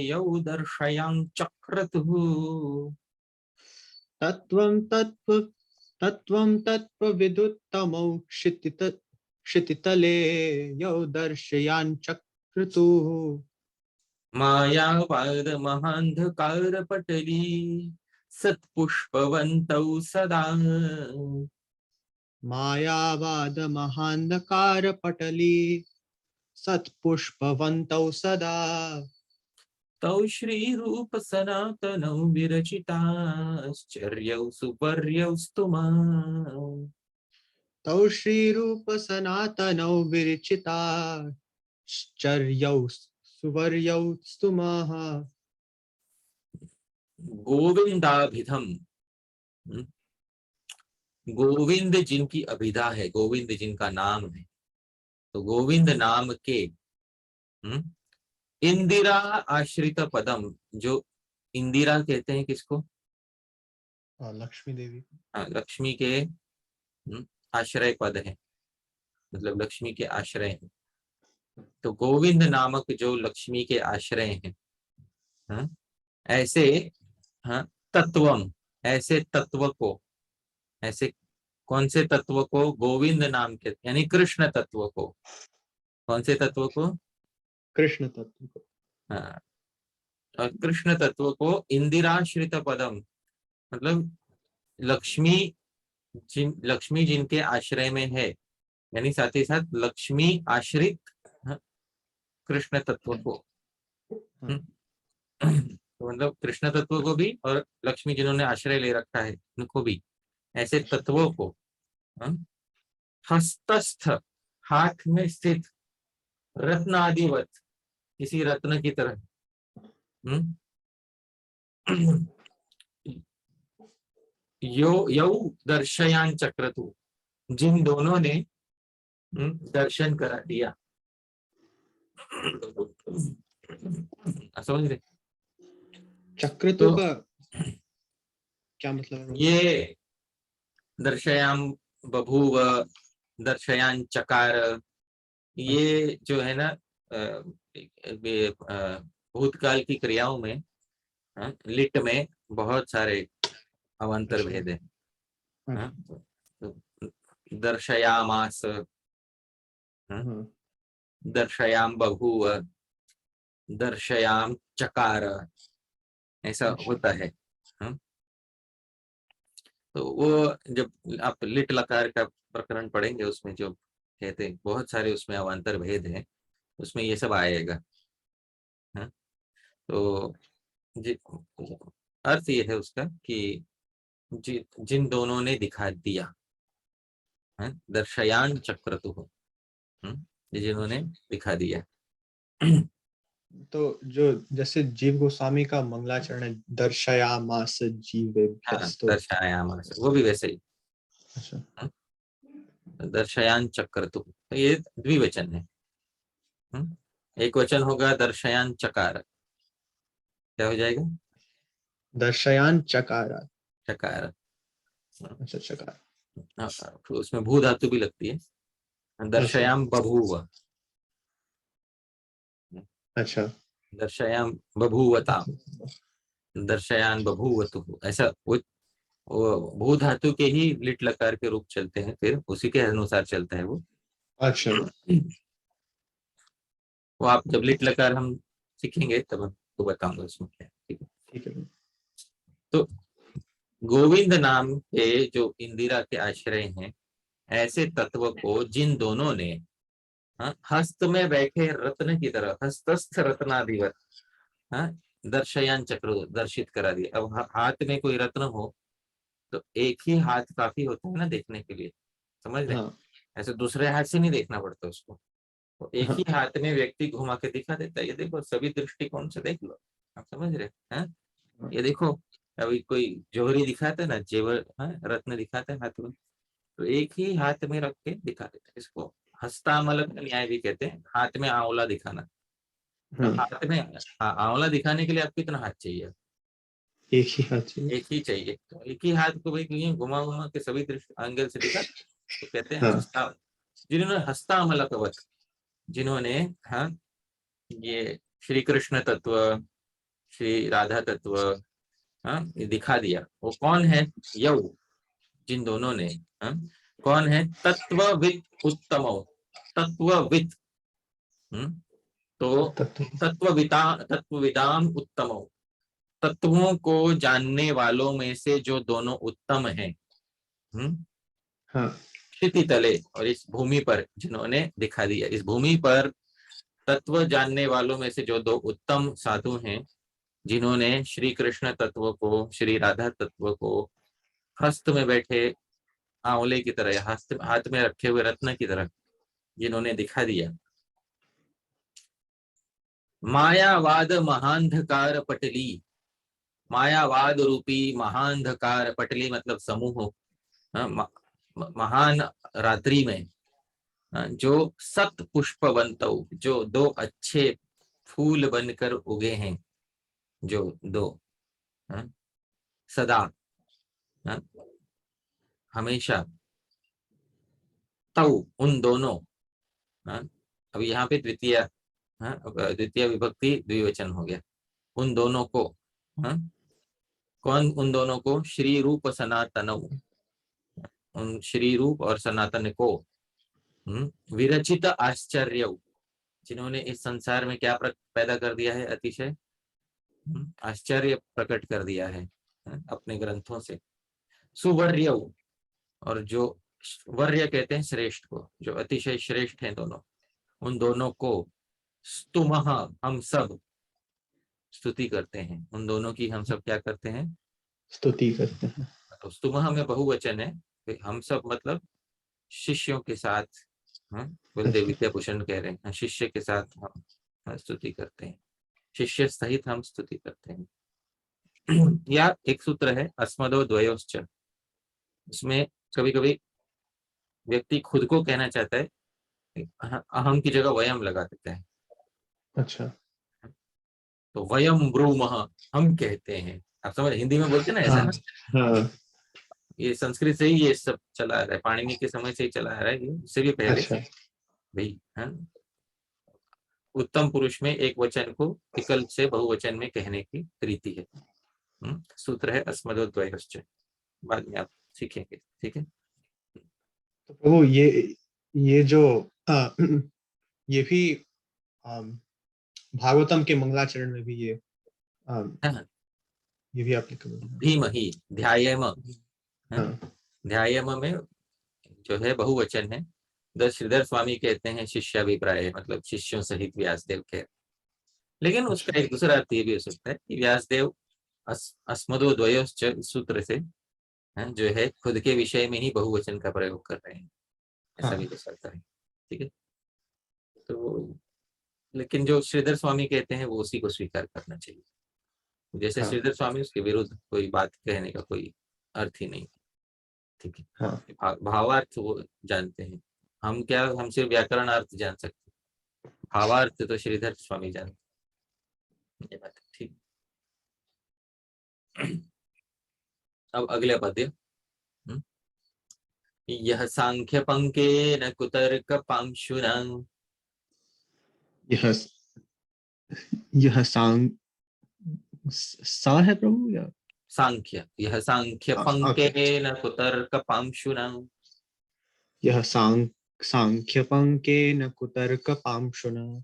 यौ दर्शयाञ्चक्रतुः। तत्त्वं तत्त्वविदुत्तमौ क्षितितले यौ दर्शयाञ्चक्रतुः। मायावादमहान्धकारपटली सत्पुष्पवन्तौ सदा। मायावादमहान्धकारपटली सत्पुष्पवन्तौ सदा। तौ श्रीरूप सनातनौ विरचिताश्चर्यौ सुपर्यौ स्तुमा। तौ श्रीरूपसनातनौ विरचिताश्चर्यौ सुवर्यौ स्तुमः। गोविंदाभिधम, गोविंद जिनकी अभिधा है, गोविंद जिनका नाम है, तो गोविंद नाम के इंदिरा आश्रित पदम, जो इंदिरा कहते हैं किसको? लक्ष्मी देवी। हाँ, लक्ष्मी के आश्रय पद है, मतलब लक्ष्मी के आश्रय हैं। तो गोविंद नामक जो लक्ष्मी के आश्रय हैं, हाँ, ऐसे, हाँ, तत्वम, ऐसे तत्व को, ऐसे कौन से तत्व को? गोविंद नाम के, यानी कृष्ण तत्व को। कौन से तत्व को? कृष्ण तत्व को। हाँ, और कृष्ण तत्व को इंदिराश्रित पदम, मतलब लक्ष्मी लक्ष्मी जिनके आश्रय में है, यानी साथ ही साथ लक्ष्मी आश्रित, हाँ, कृष्ण तत्व को। हाँ। तो मतलब कृष्ण तत्व को भी और लक्ष्मी जिन्होंने आश्रय ले रखा है उनको भी, ऐसे तत्वों को, हाँ, हस्तस्थ, हाथ में स्थित, रत्न आदिवत, किसी रत्न की तरह, यो यौ दर्शयान चक्रतु, जिन दोनों ने दर्शन करा दिया। समझ रहे? चक्रतु तो का क्या मतलब है? ये दर्शयाम बभूव, दर्शयान चकार, ये जो है ना भूतकाल की क्रियाओं में, लिट में बहुत सारे अवान्तर अच्छा। भेद है। अच्छा। तो दर्शयामास, हाँ। दर्शयाम बभूव, दर्शयाम चकार, ऐसा अच्छा। होता है। तो वो जब आप लिट लकार का प्रकरण पढ़ेंगे, उसमें जो कहते हैं बहुत सारे उसमें अवान्तर भेद है, उसमें ये सब आएगा। तो अर्थ ये है उसका कि जिन दोनों ने दिखा दिया, दर्शयान चक्रतुः, जिन्होंने दिखा दिया। तो जो जैसे जीव गोस्वामी का मंगलाचरण है, दर्शयामास हाँ, जीवेभ्यस्तु। दर्शयामास, वो भी वैसे ही, अच्छा। दर्शयान चक्रतुः, तो ये द्विवचन है। एक वचन होगा दर्शयान चकार, क्या हो जाएगा? दर्शयान चकार। चकार। अच्छा चकार। हाँ, तो उसमें भू धातु भी लगती है। अच्छा। दर्शयाम बभूव, अच्छा। दर्शयाम बभूवताम, दर्शयान बभूवतु, ऐसा वो भू धातु के ही लिट लकार के रूप चलते हैं, फिर उसी के अनुसार चलता है वो। अच्छा। वो आप जब लिट लकार हम सीखेंगे तब आपको बताऊंगा उसमें क्या है, ठीक है। ठीक है। तो गोविंद नाम के जो इंदिरा के आश्रय हैं, ऐसे तत्व को जिन दोनों ने हस्त में बैठे रत्न की तरह, हस्तस्थ रत्नाधिवत, दर्शयान चक्र, दर्शित करा दिया। अब हाथ में कोई रत्न हो तो एक ही हाथ काफी होता है ना देखने के लिए, समझ रहे हैं? हाँ ऐसे दूसरे हाथ से नहीं देखना पड़ता उसको, तो एक ही हाँ हाथ में व्यक्ति घुमा के दिखा देता है, ये देखो सभी दृष्टिकोण से देख लो, आप समझ रहे हैं? हाँ ये देखो, अभी कोई जोहरी दिखाता है ना, जेवर, रत्न दिखाता है हाथ में, तो एक ही हाथ में रख के दिखा देता है। इसको हस्तामलक न्याय भी कहते हैं, हाथ में आंवला दिखाना। तो हाँ, हाथ में आंवला दिखाने के लिए आप कितना हाथ चाहिए? एक ही हाथ चाहिए। एक ही चाहिए। तो एक ही हाथ को भाई यूं घुमा घुमा के सभी दृष्टि एंगल से दिखा, तो कहते हैं हाँ हस्ता, जिन्होंने हस्तामलकवत, जिन्होंने, हाँ, ये श्री कृष्ण तत्व, श्री राधा तत्व, ये दिखा दिया, वो कौन है? यौ, जिन दोनों ने, हाँ, कौन है? तत्वविद उत्तमो, तत्वविद, तो तत्व। तत्वविदाम उत्तमो, तत्वों को जानने वालों में से जो दोनों उत्तम हैं, हाँ क्षिति तले, और इस भूमि पर जिन्होंने दिखा दिया, इस भूमि पर तत्व जानने वालों में से जो दो उत्तम साधु हैं, जिन्होंने श्री कृष्ण तत्व को, श्री राधा तत्व को हस्त में बैठे आंवले की तरह, या हाथ में रखे हुए रत्न की तरह जिन्होंने दिखा दिया। मायावाद महांधकार पटली, मायावाद रूपी महांधकार पटली मतलब समूह, महान रात्रि में, जो सत पुष्पवंत, जो दो अच्छे फूल बनकर उगे हैं, जो दो, सदा, हमेशा, तौ, उन दोनों, अब यहाँ पे द्वितीय, द्वितीय विभक्ति द्विवचन हो गया, उन दोनों को, कौन उन दोनों को? श्री रूप सनातन, उन श्री रूप और सनातन को, विरचित आश्चर्य, जिन्होंने इस संसार में क्या पैदा कर दिया है? अतिशय आश्चर्य प्रकट कर दिया है, अपने ग्रंथों से। सुवर्य, और जो वर्य कहते हैं श्रेष्ठ को, जो अतिशय श्रेष्ठ हैं दोनों, उन दोनों को स्तुमः, हम सब स्तुति करते हैं, उन दोनों की हम सब क्या करते हैं? स्तुति करते हैं। तो स्तुमः में बहुवचन है, तो हम सब मतलब शिष्यों के साथ, बलदेव अच्छा। विद्याभूषण कह रहे हैं, शिष्य के साथ हम स्तुति करते हैं, शिष्य सहित हम स्तुति करते हैं। या एक सूत्र है अस्मदो द्वयोश्च, उसमें कभी कभी व्यक्ति खुद को कहना चाहता है, अहम की जगह वयम लगा देता है, अच्छा। तो वयम ब्रूमः, हम कहते हैं, आप समझ, हिंदी में बोलते हैं ना ऐसा हाँ ना, हाँ। ये संस्कृत से ही ये सब चला आ रहा है, पाणिनि के समय से ही चला आ रहा है, ये उससे भी पहले अच्छा। भाई, उत्तम पुरुष में एक वचन को विकल्प से बहुवचन में कहने की रीति है। सूत्र है अस्मदोद्वयश्च, बाद में आप सीखेंगे, ठीक है। तो प्रभु ये जो आ, ये भी भागवतम के मंगलाचरण में भी आ, हाँ, ये भी एप्लीकेबल है। भीम ही ध्यायम, हाँ ध्यायम में जो है बहुवचन है। श्रीधर स्वामी कहते हैं शिष्याभिप्राय, मतलब शिष्यों सहित व्यासदेव कह, लेकिन अच्छा। उसका एक दूसरा अर्थ ये भी हो सकता है कि व्यासदेव अस्मदो द्वयोश्च सूत्र से, जो है खुद के विषय में ही बहुवचन का प्रयोग कर रहे हैं, ऐसा भी हाँ हो सकता है, ठीक है। तो लेकिन जो श्रीधर स्वामी कहते हैं वो उसी को स्वीकार करना चाहिए, जैसे हाँ श्रीधर स्वामी, उसके विरुद्ध कोई बात कहने का कोई अर्थ ही नहीं, ठीक है। हाँ। भावार्थ वो जानते हैं, हम क्या, हम सिर्फ व्याकरण अर्थ जान सकते हैं, भावार्थ तो श्रीधर स्वामी जानते हैं, ये बात है, ठीक। अब अगले पद्य, यह सांख्य पंके न कुतर्क पांशुना, यह यह सांग सा है प्रभु या सांख्य, यह सांख्य ओके, पंकेन कुतर्क पांशुना। यह सांख्य पंकेन कुतर्क पांशुना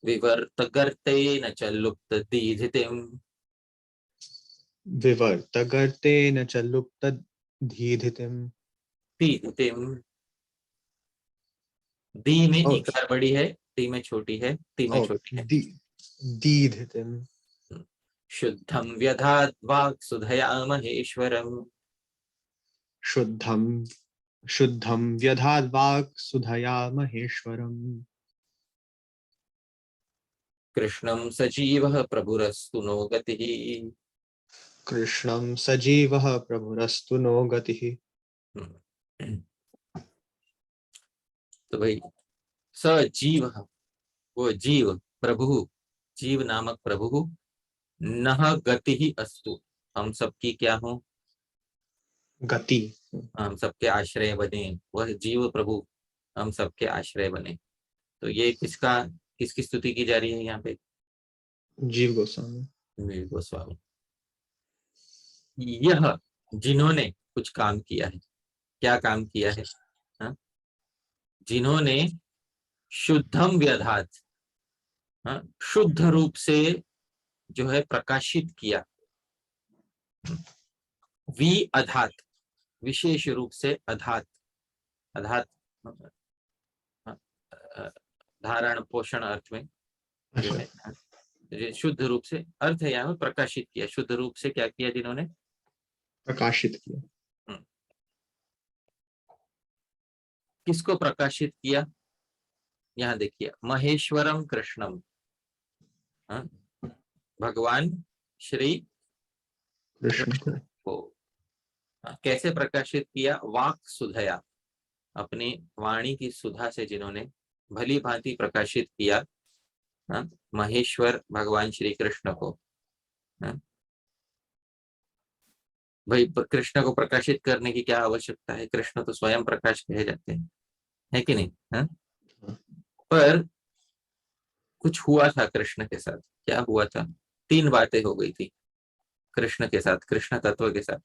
विवर्त गर्तेन च लुप्त दीधितिम। विवर्त गर्तेन च लुप्त धीधितिम। दीधितिम, दी में ओ इकार बड़ी है, टी में छोटी है, ती में ओ छोटी है। दीधितिम। शुद्धम व्यधात वाक् सुधया महेश्वरम। शुद्धम शुद्धम व्यधात् वाक् सुधया महेश्वरम। कृष्णं सजीवः प्रभुरस्तु नो गतिः। कृष्णं सजीवः प्रभुरस्तु नो गतिः। तो भाई सजीव, वो जीव प्रभु, जीव नामक प्रभु, नह गति ही अस्तु, हम सबकी क्या हो, गति। हम सबके आश्रय बने, वह जीव प्रभु हम सबके आश्रय बने। तो ये किसका, किसकी स्तुति की जा रही है यहाँ पे? जीव गोस्वामी। वीर गोस्वामी। यह जिन्होंने कुछ काम किया है, क्या काम किया है? हाँ? जिन्होंने शुद्धम व्यधात, हाँ, शुद्ध रूप से जो है प्रकाशित किया, वी अधात, विशेष रूप से अधात, अधात धारण पोषण अर्थ में जो अच्छा, है, ये शुद्ध रूप से अर्थ है यहाँ पे, प्रकाशित किया, शुद्ध रूप से क्या किया जिन्होंने? प्रकाशित किया। हम्म, किसको प्रकाशित किया? यहाँ देखिए, महेश्वरम कृष्णम, हाँ, भगवान श्री कृष्ण कृष्ण को। को कैसे प्रकाशित किया? वाक सुधया, अपनी वाणी की सुधा से जिन्होंने भली भांति प्रकाशित किया, हाँ, महेश्वर भगवान श्री कृष्ण को। हाँ, भाई कृष्ण को प्रकाशित करने की क्या आवश्यकता है? कृष्ण तो स्वयं प्रकाश कहे जाते हैं, है कि नहीं? हाँ? पर कुछ हुआ था कृष्ण के साथ, क्या हुआ था? तीन बातें हो गई थी कृष्ण के साथ, कृष्ण तत्व के साथ।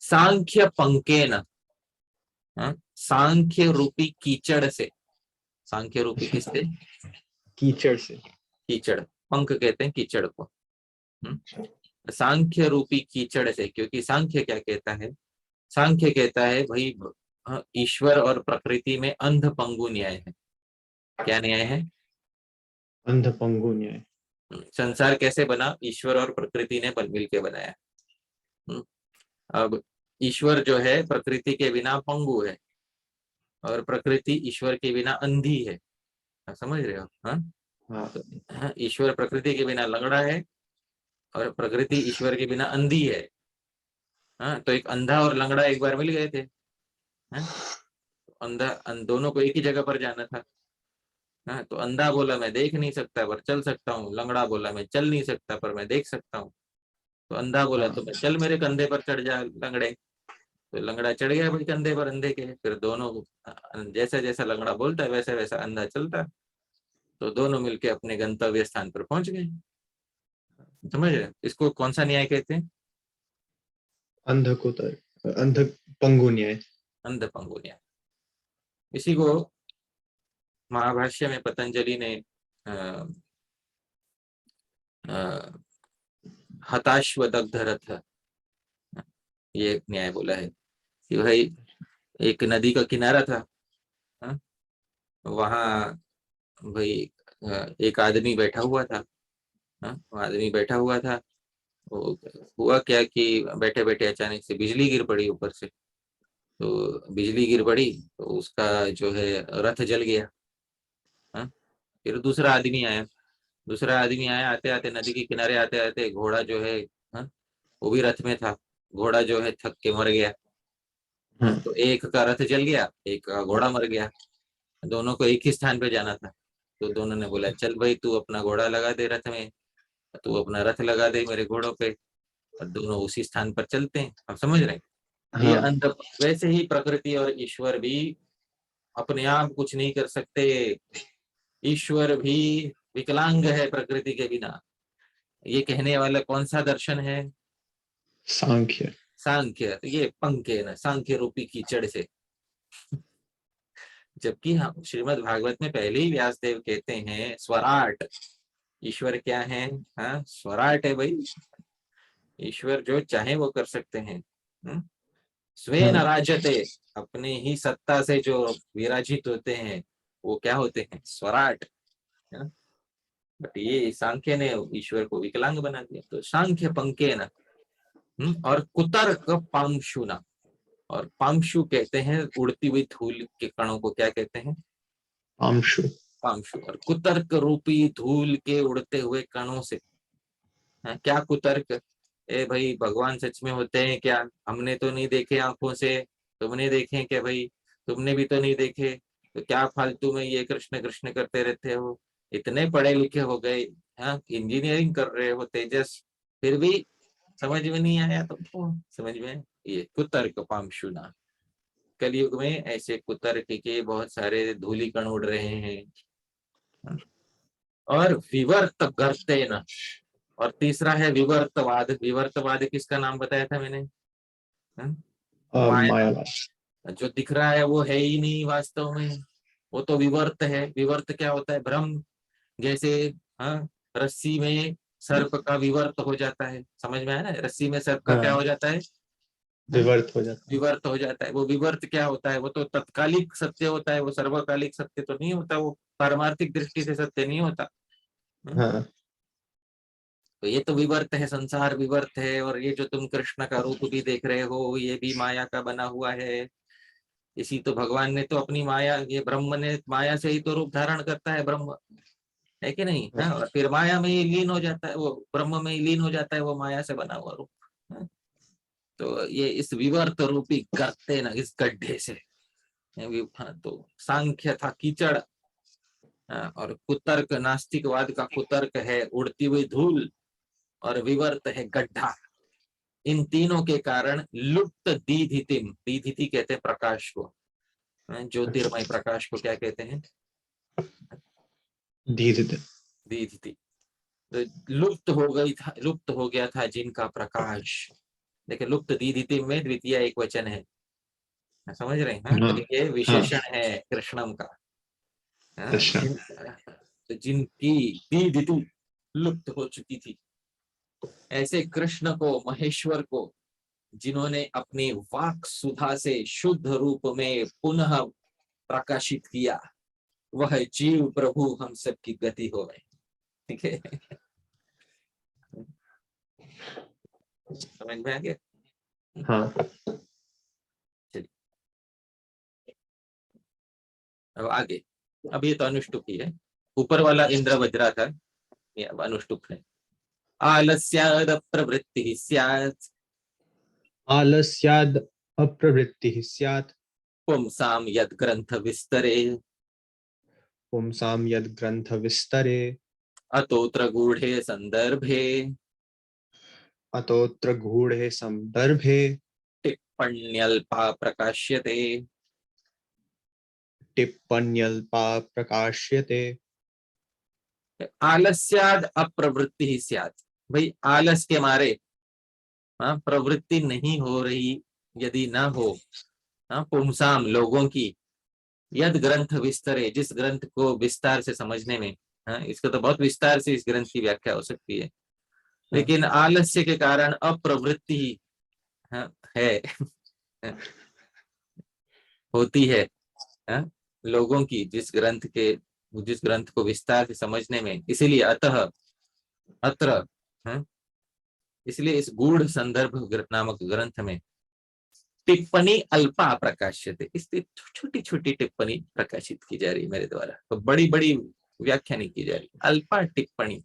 सांख्य पंकेन, हाँ, सांख्य रूपी कीचड़ से, सांख्य रूपी अच्छा, किससे? कीचड़ से। कीचड़, पंख कहते हैं कीचड़ को। अच्छा, सांख्य रूपी कीचड़ से, क्योंकि सांख्य क्या कहता है? सांख्य कहता है भाई, ईश्वर और प्रकृति में अंध पंगु न्याय है। क्या न्याय है? अंध पंगु न्याय। संसार कैसे बना? ईश्वर और प्रकृति ने मिल के बनाया। अब ईश्वर जो है प्रकृति के बिना पंगु है, और प्रकृति ईश्वर के बिना अंधी है। आप समझ रहे हो? हाँ, हाँ, तो हाँ, ईश्वर प्रकृति के बिना लंगड़ा है, और प्रकृति ईश्वर के बिना अंधी है। हाँ, तो एक अंधा और लंगड़ा एक बार मिल गए थे। हाँ, अंधा दोनों को एक ही जगह पर जाना था। हाँ, तो अंधा बोला मैं देख नहीं सकता पर चल सकता हूँ, लंगड़ा बोला मैं चल नहीं सकता पर मैं देख सकता हूँ। तो अंधा बोला तो हाँ, मैं चल, मेरे कंधे पर चढ़ जा लंगड़े। तो लंगड़ा चढ़ गया भाई कंधे पर अंधे के, फिर दोनों जैसा जैसा लंगड़ा बोलता है वैसा वैसा अंधा चलता। तो दोनों मिलके अपने गंतव्य स्थान पर पहुंच गए। समझ रहे? इसको कौन सा न्याय कहते हैं? अंध को अंध पंगु न्याय। अंध पंगु न्याय। इसी को महाभाष्य में पतंजलि ने हताश्वदग्ध रथ, ये न्याय बोला है कि भाई एक नदी का किनारा था, हाँ, वहां भाई एक आदमी बैठा हुआ था। हाँ, वो आदमी बैठा हुआ था, तो हुआ क्या कि बैठे बैठे अचानक से बिजली गिर पड़ी ऊपर से। तो बिजली गिर पड़ी तो उसका जो है रथ जल गया। हाँ, फिर दूसरा आदमी आया, दूसरा आदमी आया, आते आते नदी के किनारे आते आते घोड़ा जो है, हाँ, वो भी रथ में था, घोड़ा जो है थक के मर गया। हाँ, हाँ, तो एक का रथ जल गया, एक का घोड़ा मर गया। दोनों को एक ही स्थान पे जाना था। तो दोनों ने बोला चल भाई तू अपना घोड़ा लगा दे रथ में, तू अपना रथ लगा दे मेरे घोड़ों पे, और दोनों उसी स्थान पर चलते हैं। आप समझ रहे हैं? ये हाँ, अंत, वैसे ही प्रकृति और ईश्वर भी अपने आप कुछ नहीं कर सकते। ईश्वर भी विकलांग है प्रकृति के बिना। ये कहने वाला कौन सा दर्शन है? सांख्य। सांख्य। तो ये पंके न सांख्य रूपी कीचड़ से। जबकि हम श्रीमद् भागवत में पहले ही व्यासदेव कहते हैं स्वराट, ईश्वर क्या है? हाँ, स्वराट है भाई। ईश्वर जो चाहे वो कर सकते हैं। स्वेन हाँ राजते, अपने ही सत्ता से जो विराजित होते हैं वो क्या होते हैं? स्वराट। बट ये सांख्य ने ईश्वर को विकलांग बना दिया। तो सांख्य पंके न, और कुतर्क पांशुना। और पांशु कहते हैं उड़ती हुई धूल के कणों को, क्या कहते हैं? आमशु। पांशु। और कुतर्क रूपी धूल के उड़ते हुए कणों से, क्या कुतर्क? ए भाई, भगवान सच में होते हैं क्या? हमने तो नहीं देखे आंखों से, तुमने देखे क्या भाई? तुमने भी तो नहीं देखे, तो क्या फालतू में ये कृष्ण कृष्ण करते रहते हो? इतने पढ़े लिखे हो गए, हाँ, इंजीनियरिंग कर रहे हो तेजस, फिर भी समझ में नहीं आया तुमको? समझ में? ये कुतर्क पांशुना। कलयुग में ऐसे कुतर्क के बहुत सारे धूली कण उड़ रहे हैं। और विवर्त गर्ते न। और तीसरा है विवर्तवाद। विवर्तवाद किसका नाम बताया था मैंने? हाँ? माया। मायावाद। जो दिख रहा है वो है ही नहीं वास्तव में, वो तो विवर्त है। विवर्त क्या होता है? भ्रम। जैसे, हाँ, रस्सी में सर्प का विवर्त हो जाता है, समझ में आया ना? रस्सी में सर्प का क्या हाँ, हो जाता है? हाँ? विवर्त हो जाता है। विवर्त हो जाता है। वो विवर्त क्या होता है? वो तो तत्कालिक सत्य होता है, वो सर्वकालिक सत्य तो नहीं होता, वो पारमार्थिक दृष्टि से सत्य नहीं होता। हाँ तो ये तो विवर्त है, संसार विवर्त है। और ये जो तुम कृष्ण का रूप भी देख रहे हो, ये भी माया का बना हुआ है। इसी तो भगवान ने तो अपनी माया, ये ब्रह्म ने माया से ही तो रूप धारण करता है ब्रह्म, है कि नहीं? हाँ हाँ, और फिर माया में ही लीन हो जाता है, वो ब्रह्म में ही लीन हो जाता है, वो माया से बना हुआ रूप। हाँ, तो ये इस विवर्त रूपी करते ना, इस गड्ढे से, हाँ, तो सांख्य था कीचड़, हाँ, और कुतर्क, नास्तिकवाद का कुतर्क है उड़ती हुई धूल, और विवर्त है गड्ढा। इन तीनों के कारण लुप्त दीधितिम, दीधिति कहते हैं प्रकाश को, ज्योतिर्मय प्रकाश को क्या कहते हैं? धीरे धीरे। दीधिति। तो लुप्त हो गई था, लुप्त हो गया था जिनका प्रकाश। देखिए, लुप्त दीधिति में द्वितीय एक वचन है, समझ रहे हैं? हाँ, हाँ तो ये हाँ। विशेषण है कृष्णम का। हाँ, कृष्ण। तो जिनकी दीधिति लुप्त हो चुकी थी, ऐसे कृष्ण को, महेश्वर को, जिन्होंने अपनी वाक सुधा से शुद्ध रूप में पुनः प्रकाशित किया, वह जीव प्रभु हम सबकी गति हो गए। ठीक है, समझ में आ गया? हाँ चलिए, अब आगे। अब ये तो अनुष्टुप ही है। ऊपर वाला इंद्र वज्रा था, ये अब अनुष्टुप है। आलस्याद प्रवृत्ति स्यात्, आलस्याद अप्रवृत्तिः स्यात्। पुंसां यद ग्रंथ विस्तरे, पुंसां यद् ग्रंथ विस्तरे। अतोत्र गूढ़े संदर्भे, अतोऽत्र गूढ़े संदर्भे। टिप्पण्यल्पा प्रकाश्यते। टिप्पण्यल्पा प्रकाश्यते। आलस्याद अप्रवृत्ति स्यात्। भाई, आलस के मारे, हाँ, प्रवृत्ति नहीं हो रही, यदि ना हो, हाँ, पुंसाम लोगों की, यद ग्रंथ विस्तरे, जिस ग्रंथ को विस्तार से समझने में, हाँ, इसको तो बहुत विस्तार से इस ग्रंथ की व्याख्या हो सकती है, हाँ लेकिन आलस्य के कारण अप्रवृत्ति, हाँ, है, होती है, हाँ, लोगों की, जिस ग्रंथ को विस्तार से समझने में, इसीलिए अतः अत्र, हाँ, इसलिए इस गूढ़ संदर्भ नामक ग्रंथ में टिप्पणी अल्पा प्रकाशित, इसलिए छोटी छोटी टिप्पणी प्रकाशित की जा रही है मेरे द्वारा, तो बड़ी बड़ी व्याख्या नहीं की जा रही, अल्पा टिप्पणी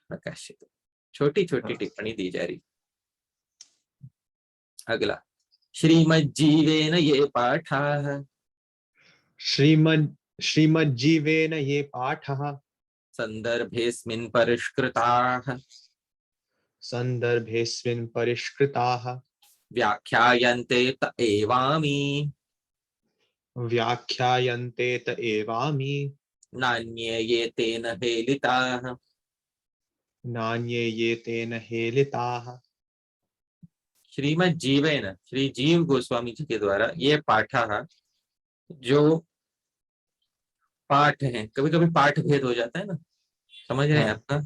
प्रकाशित, छोटी छोटी टिप्पणी दी जा रही। अगला, श्रीमज्जीवेन ये पाठा, श्रीमद् श्रीमज्जीवेन ये पाठः। संदर्भेऽस्मिन् परिष्कृताः, सन्दर्भेऽस्मिन् परिष्कृताः। व्याख्यायन्ते त एवामि, व्याख्यायन्ते त एवामि। नान्ये ये तेन हेलिताः। नान्ये ये तेन हेलिताः। श्रीमद जीवेन, श्री जीव गोस्वामी जी के द्वारा ये पाठा, जो पाठ है, कभी कभी पाठ भेद हो जाता है ना, समझ रहे हैं हाँ आपका?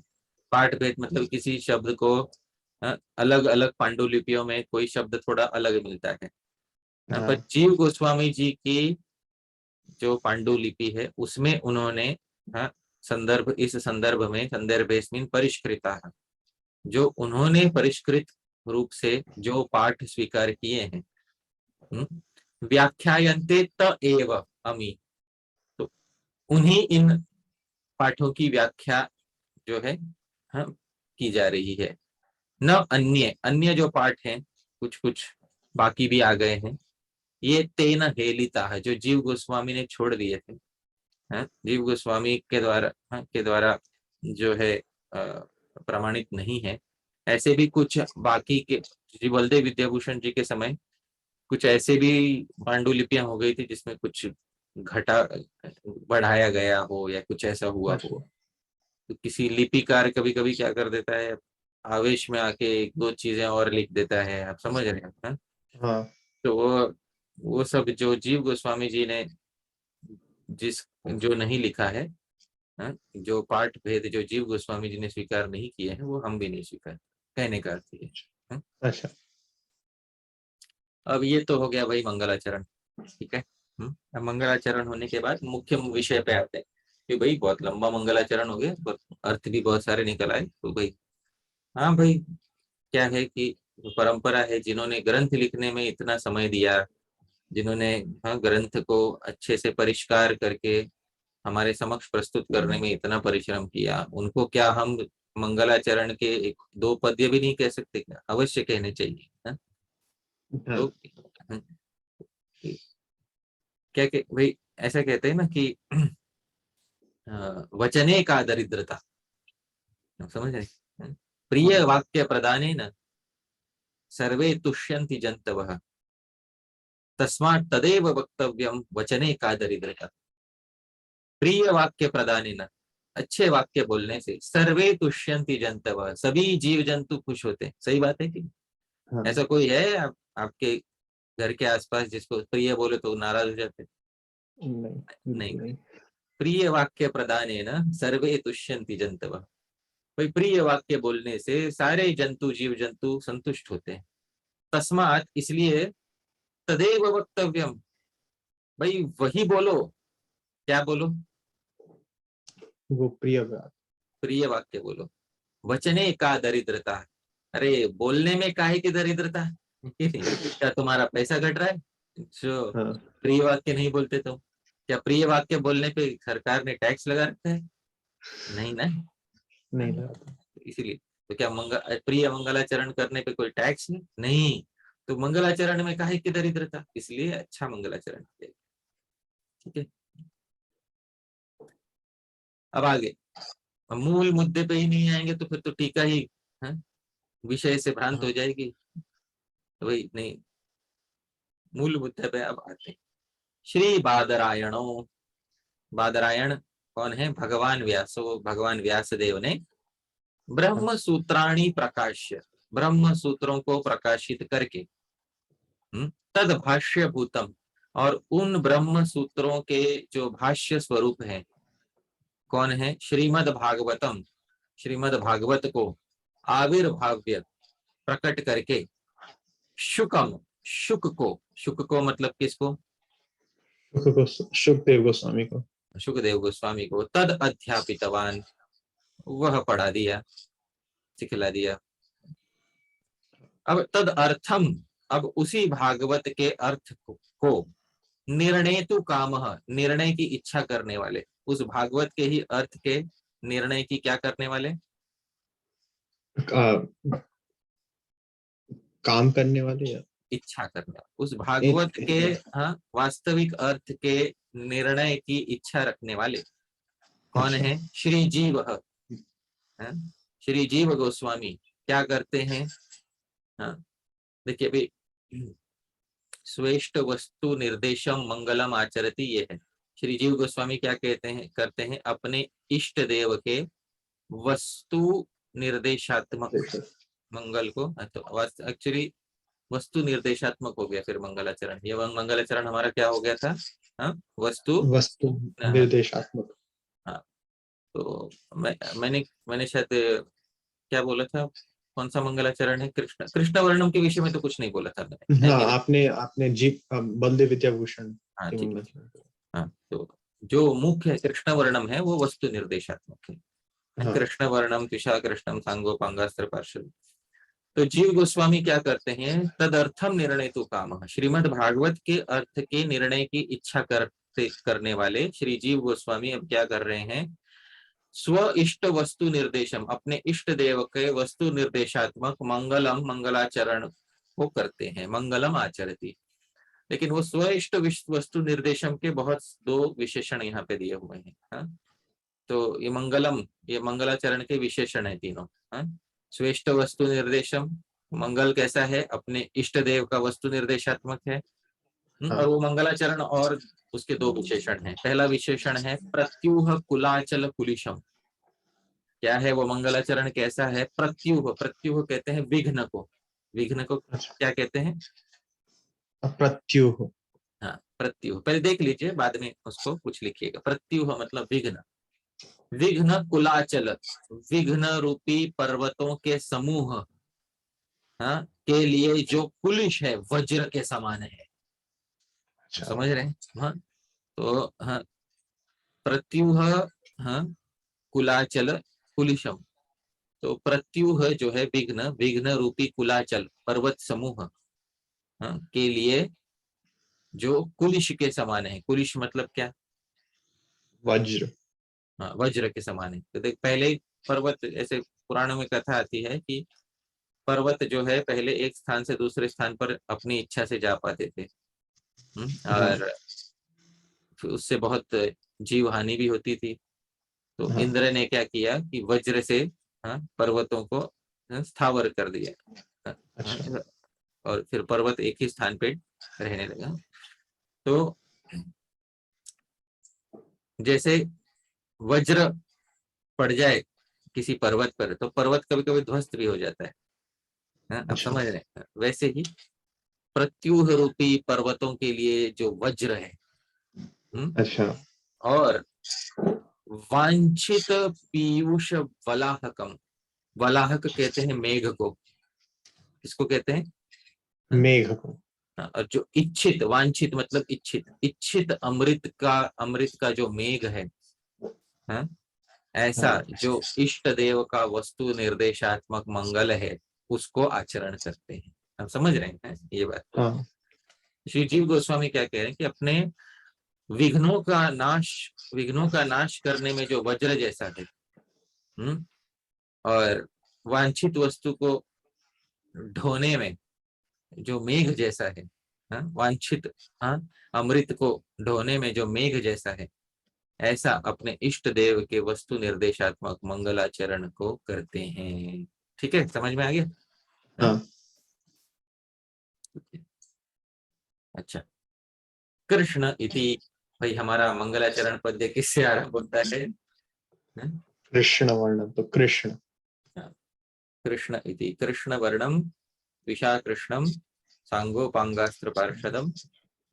पाठ भेद मतलब किसी शब्द को अलग अलग पांडुलिपियों में कोई शब्द थोड़ा अलग मिलता है। पर हाँ जीव गोस्वामी जी की जो पांडुलिपि है उसमें उन्होंने संदर्भ, इस संदर्भ में संदर्भेस्मिन् परिष्कृता, जो उन्होंने परिष्कृत रूप से जो पाठ स्वीकार किए हैं, व्याख्यायन्ते त एव अमी, तो उन्हीं इन पाठों की व्याख्या जो है की जा रही है। न अन्य अन्य जो पाठ हैं, कुछ कुछ बाकी भी आ गए हैं, ये तेन हेलिता है, जो जीव गोस्वामी ने छोड़ दिए थे, जीव गोस्वामी के द्वारा जो है प्रमाणित नहीं है। ऐसे भी कुछ बाकी के, श्री बलदेव विद्याभूषण जी के समय कुछ ऐसे भी पांडुलिपियां हो गई थी जिसमें कुछ घटा बढ़ाया गया हो या कुछ ऐसा हुआ अच्छा। हो। तो किसी लिपिकार कभी कभी क्या कर देता है, आवेश में आके एक दो चीजें और लिख देता है, आप समझ रहे हैं ना? हाँ तो वो सब जो जीव गोस्वामी जी ने जिस जो नहीं लिखा है, जो पाठ भेद जो जीव गोस्वामी जी ने स्वीकार नहीं किए हैं, वो हम भी नहीं स्वीकार, कहने का अर्थ ये है। अच्छा। अब ये तो हो गया भाई मंगलाचरण, ठीक है। अब मंगलाचरण होने के बाद मुख्य विषय पे आते हैं कि भाई बहुत लंबा मंगलाचरण हो गया और अर्थ भी बहुत सारे निकल आए। तो भाई हाँ भाई, क्या है कि परंपरा है, जिन्होंने ग्रंथ लिखने में इतना समय दिया, जिन्होंने ग्रंथ को अच्छे से परिष्कार करके हमारे समक्ष प्रस्तुत करने में इतना परिश्रम किया, उनको क्या हम मंगलाचरण के एक दो पद्य भी नहीं कह सकते? क्या अवश्य कहने चाहिए, है? हाँ तो क्या भाई ऐसा कहते हैं ना कि वचने का दरिद्रता, समझ रहे हैं? प्रिय हाँ वाक्य प्रदाने न सर्वे तुष्यन्ति जंतवः, तस्मात् तदेव वक्तव्यम वचने का दरिद्रता। प्रिय वाक्य प्रदाने न, अच्छे वाक्य बोलने से सर्वे तुष्यन्ति जंतवः, सभी जीव जंतु खुश होते हैं। सही बात है कि हाँ। ऐसा कोई है आपके घर के आसपास जिसको प्रिय बोले तो नाराज हो जाते? नहीं, नहीं। बिल्कुल नहीं। प्रिय वाक्य प्रदाने न सर्वे तुष्यन्ति जंतवः, भाई प्रिय वाक्य बोलने से सारे जंतु, जीव जंतु संतुष्ट होते हैं। तस्मात, इसलिए, तदेव वक्तव्यम, भाई वही बोलो। क्या बोलो? वो प्रिय बात। प्रिय वाक्य बोलो। वचने का दरिद्रता, अरे बोलने में काहे की दरिद्रता है? क्या तुम्हारा पैसा घट रहा है जो हाँ प्रिय वाक्य नहीं बोलते? तो क्या प्रिय वाक्य बोलने पे सरकार ने टैक्स लगा रखा है? नहीं ना। नहीं हाँ, लगा। इसीलिए तो क्या प्रिय मंगलाचरण करने पे कोई टैक्स नहीं? तो मंगलाचरण में काहे की दरिद्रता, इसलिए अच्छा मंगलाचरण किया। ठीक है, अब आगे, अब मूल मुद्दे पे ही नहीं आएंगे तो फिर तो टीका ही विषय से भ्रांत हो हाँ जाएगी। तो भाई नहीं, मूल मुद्दे पे अब आते हैं। श्री बादरायणो, बादरायण कौन है? भगवान व्यासो, भगवान व्यास देव ने हाँ। ब्रह्म सूत्राणी प्रकाश्य, ब्रह्म सूत्रों को प्रकाशित करके, तद भाष्य भूतम, और उन ब्रह्म सूत्रों के जो भाष्य स्वरूप है, कौन है? श्रीमद् भागवतम, श्रीमद् भागवत को आविर्भाव्य, प्रकट करके, शुकम, शुक को मतलब किसको? सुखदेव गोस्वामी को। शुकदेव गोस्वामी को, तद अध्यापितवान, वह पढ़ा दिया, सिखला दिया। अब तद अर्थम, अब उसी भागवत के अर्थ को निर्णय तो काम, निर्णय की इच्छा करने वाले, उस भागवत के ही अर्थ के निर्णय की क्या करने वाले? काम करने वाले या इच्छा करने वाले, उस भागवत के वास्तविक अर्थ के निर्णय की इच्छा रखने वाले कौन अच्छा। है? श्री जीव, श्री जीव गोस्वामी क्या करते हैं? हाँ, देखिए भाई, श्रेष्ठ वस्तु निर्देशम मंगलम आचरती, ये है। श्री जीव गोस्वामी क्या कहते हैं, करते हैं? अपने इष्ट देव के वस्तु निर्देशात्मक मंगल को, तो एक्चुअली वस्तु निर्देशात्मक हो गया फिर मंगलाचरण। ये मंगलाचरण हमारा क्या हो गया था? हाँ, वस्तु वस्तु निर्देशात्मक। हाँ, तो मैंने मैंने शायद क्या बोला था, कौन सा मंगलाचरण है? कृष्ण कृष्ण वर्णम के विषय में तो कुछ नहीं बोला था मैंने, है हाँ, कि नहीं? आपने आपने बलदेव विद्याभूषण हाँ के ठीक मंगल है। चरण को। हाँ, तो जो मुख्य कृष्ण वर्णम है वो वस्तु निर्देशात्मक है। हाँ कृष्ण वर्णम त्विषा कृष्णम सांगोपांगास्त्र पार्षद। तो जीव गोस्वामी क्या करते हैं? तदर्थम निर्णय तो काम, श्रीमद् भागवत के अर्थ के निर्णय की इच्छा करने वाले श्री जीव गोस्वामी अब क्या कर रहे हैं? स्व इष्ट वस्तु निर्देशम, अपने इष्ट देव के वस्तु निर्देशात्मक मंगलम मंगलाचरण को करते हैं। मंगलम आचरती, लेकिन वो स्व इष्ट वस्तु निर्देशम के बहुत दो विशेषण यहाँ पे दिए हुए हैं। हाँ? तो ये मंगलम, ये मंगलाचरण के विशेषण है तीनों। हाँ? स्वेष्ट वस्तु निर्देशम, मंगल कैसा है? अपने इष्ट देव का वस्तु निर्देशात्मक है। और हाँ वो मंगलाचरण और उसके दो विशेषण हैं। पहला विशेषण है प्रत्यूह कुलाचल कुलिशम। क्या है वो मंगलाचरण? कैसा है? प्रत्यूह, प्रत्यूह कहते हैं विघ्न को। विघ्न को अच्छा, क्या कहते हैं? प्रत्यूह। हाँ, प्रत्यूह पहले देख लीजिए, बाद में उसको कुछ लिखिएगा। प्रत्यूह मतलब विघ्न। विघ्न कुलाचल, विघ्न रूपी पर्वतों के समूह, हाँ, के लिए जो कुलिश है वज्र के समान है। अच्छा, समझ रहे हैं? हाँ, तो हाँ, प्रत्यूह, हाँ, कुलाचल कुलिशम। तो प्रत्यूह जो है विघ्न, विघ्न रूपी कुलाचल पर्वत समूह, हाँ, के लिए जो कुलिश के समान है। कुलिश मतलब क्या? वज्र। हाँ, वज्र के समान है। तो देख, पहले पर्वत, ऐसे पुराणों में कथा आती है कि पर्वत जो है पहले एक स्थान से दूसरे स्थान पर अपनी इच्छा से जा पाते थे। हाँ और फिर उससे बहुत जीव हानि भी होती थी। तो हाँ। इंद्र ने क्या किया कि वज्र से, हाँ, पर्वतों को स्थावर कर दिया। अच्छा, हाँ, और फिर पर्वत एक ही स्थान पे रहने लगा। तो जैसे वज्र पड़ जाए किसी पर्वत पर तो पर्वत कभी कभी ध्वस्त भी हो जाता है। हाँ, आप अच्छा, समझ रहे हैं? वैसे ही प्रत्यूह रूपी पर्वतों के लिए जो वज्र है, अच्छा, और वांछित पीयूष वलाहकम, वलाहक कहते हैं मेघ को। किसको कहते हैं? हाँ? मेघ को। हाँ, और जो इच्छित, वांछित मतलब इच्छित, इच्छित अमृत का जो मेघ है, हाँ, ऐसा हाँ जो इष्ट देव का वस्तु निर्देशात्मक मंगल है, उसको आचरण करते हैं। हम समझ रहे हैं ये बात? हाँ। श्री जीव गोस्वामी क्या कह रहे हैं कि अपने विघ्नों का नाश, विघ्नों का नाश करने में जो वज्र जैसा है, और वांछित वस्तु को ढोने में जो मेघ जैसा है, हाँ, वांछित, हाँ, अमृत को ढोने में जो मेघ जैसा है, ऐसा अपने इष्ट देव के वस्तु निर्देशात्मक मंगलाचरण को करते हैं। ठीक है, समझ में आ गया? हाँ? हाँ। अच्छा, कृष्ण इति, भाई हमारा मंगलाचरण पद्य किससे आरंभ होता है? हाँ? कृष्ण वर्णम तो कृष्ण। हाँ, कृष्ण इति, कृष्ण वर्णम विशा कृष्णम सांगोपांगास्त्र पार्षदम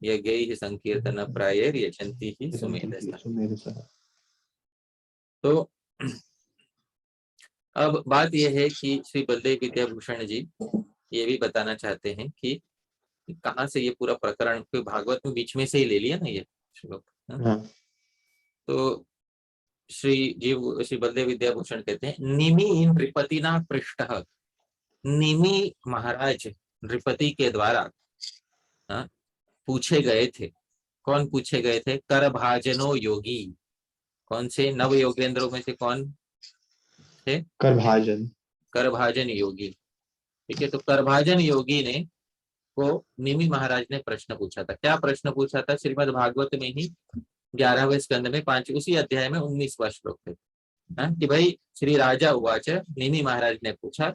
यज्ञैः संकीर्तन प्रायैर यजन्ति ही सुमेधसः। सुमेध सह। तो अब बात यह है कि श्री बलदेव विद्याभूषण जी ये भी बताना चाहते हैं कि कहाँ से ये पूरा प्रकरण, कोई भागवत में बीच में से ही ले लिया ना ये श्लोक। हाँ? हाँ तो श्री बलदेव विद्याभूषण कहते हैं, निमि नृपतिना पृष्ठ, निमि महाराज नृपति के द्वारा, हाँ, पूछे गए थे। कौन पूछे गए थे? करभाजनो योगी। कौन से नव योगेंद्रों में से कौन थे? करभाजन। करभाजन योगी। ठीक है, तो करभाजन योगी ने को निमि महाराज ने प्रश्न पूछा था। क्या प्रश्न पूछा था? श्रीमद् भागवत में ही 11वें स्कंद में 5 उसी अध्याय में 19वां श्लोक है। हाँ, कि भाई श्री राजा उवाच, निमि महाराज ने पूछा,